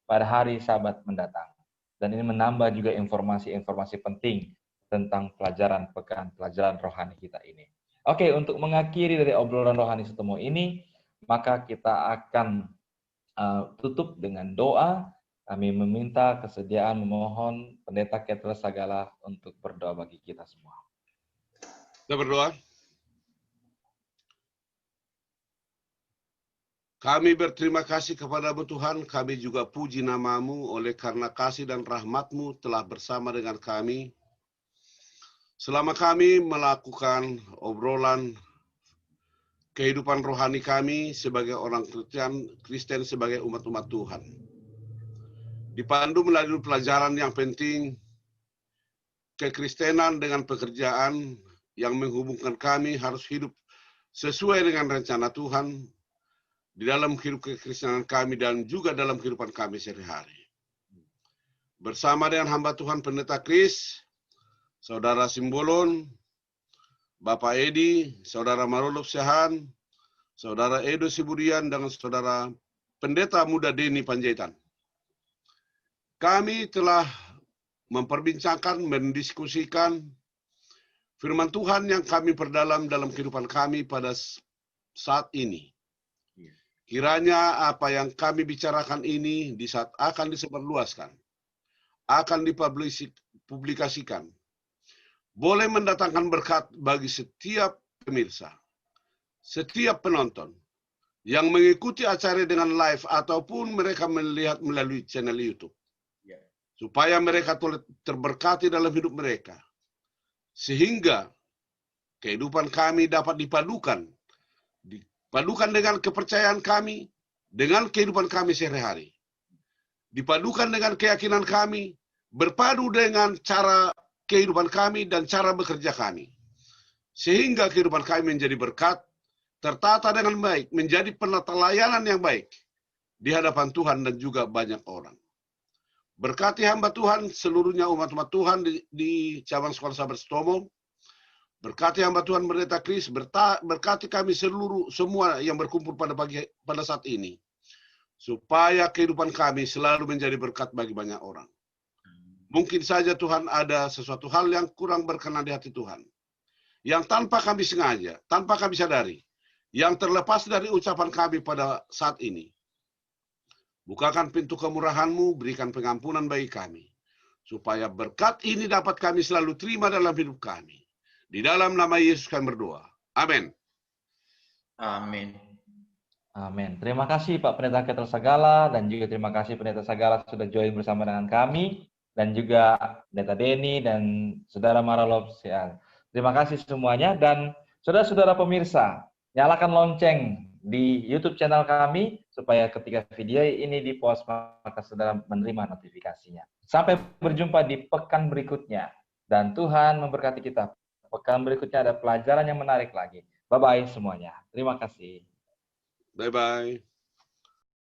pada hari Sabat mendatang. Dan ini menambah juga informasi-informasi penting tentang pelajaran pekan, pelajaran rohani kita ini. Oke, untuk mengakhiri dari obrolan rohani Sutomo ini, maka kita akan tutup dengan doa. Kami meminta kesediaan memohon Pendeta Ketel Sagala untuk berdoa bagi kita semua. Kita berdoa. Kami berterima kasih kepadamu Tuhan, kami juga puji namamu oleh karena kasih dan rahmatmu telah bersama dengan kami. Selama kami melakukan obrolan kehidupan rohani kami sebagai orang Kristen sebagai umat-umat Tuhan. Dipandu melalui pelajaran yang penting, kekristenan dengan pekerjaan yang menghubungkan kami harus hidup sesuai dengan rencana Tuhan di dalam hidup kekristenan kami dan juga dalam kehidupan kami sehari-hari. Bersama dengan hamba Tuhan Pendeta Chris, Saudara Simbolon, Bapak Edi, Saudara Marolop Sehan, Saudara Edo Siburian, dan Saudara Pendeta Muda Deni Panjaitan. Kami telah memperbincangkan, mendiskusikan firman Tuhan yang kami perdalam dalam kehidupan kami pada saat ini. Kiranya apa yang kami bicarakan ini di saat akan disebarluaskan, akan dipublikasikan, boleh mendatangkan berkat bagi setiap pemirsa, setiap penonton yang mengikuti acara dengan live ataupun mereka melihat melalui channel YouTube. Supaya mereka terberkati dalam hidup mereka. Sehingga kehidupan kami dapat dipadukan dengan kepercayaan kami, dengan kehidupan kami sehari-hari. Dipadukan dengan keyakinan kami, berpadu dengan cara kehidupan kami dan cara bekerja kami. Sehingga kehidupan kami menjadi berkat, tertata dengan baik, menjadi penelayanan yang baik di hadapan Tuhan dan juga banyak orang. Berkati hamba Tuhan, seluruhnya umat-umat Tuhan di cabang sekolah Sahabat Sutomo. Berkati hamba Tuhan Pendeta Chris, berkati kami semua yang berkumpul pada saat ini. Supaya kehidupan kami selalu menjadi berkat bagi banyak orang. Mungkin saja Tuhan ada sesuatu hal yang kurang berkenan di hati Tuhan. Yang tanpa kami sengaja, tanpa kami sadari. Yang terlepas dari ucapan kami pada saat ini. Bukakan pintu kemurahan-Mu, berikan pengampunan bagi kami. Supaya berkat ini dapat kami selalu terima dalam hidup kami. Di dalam nama Yesus kami berdoa. Amin. Amin. Amin. Terima kasih Pak Pendeta Ketel Sagala, dan juga terima kasih Pendeta Sagala sudah join bersama dengan kami, dan juga Pendeta Deni dan Saudara Marolop Sehan. Terima kasih semuanya, dan saudara-saudara pemirsa, nyalakan lonceng di YouTube channel kami supaya ketika video ini di-post maka saudara menerima notifikasinya. Sampai berjumpa di pekan berikutnya, dan Tuhan memberkati kita. Pekan berikutnya ada pelajaran yang menarik lagi. Bye-bye semuanya. Terima kasih. Bye-bye.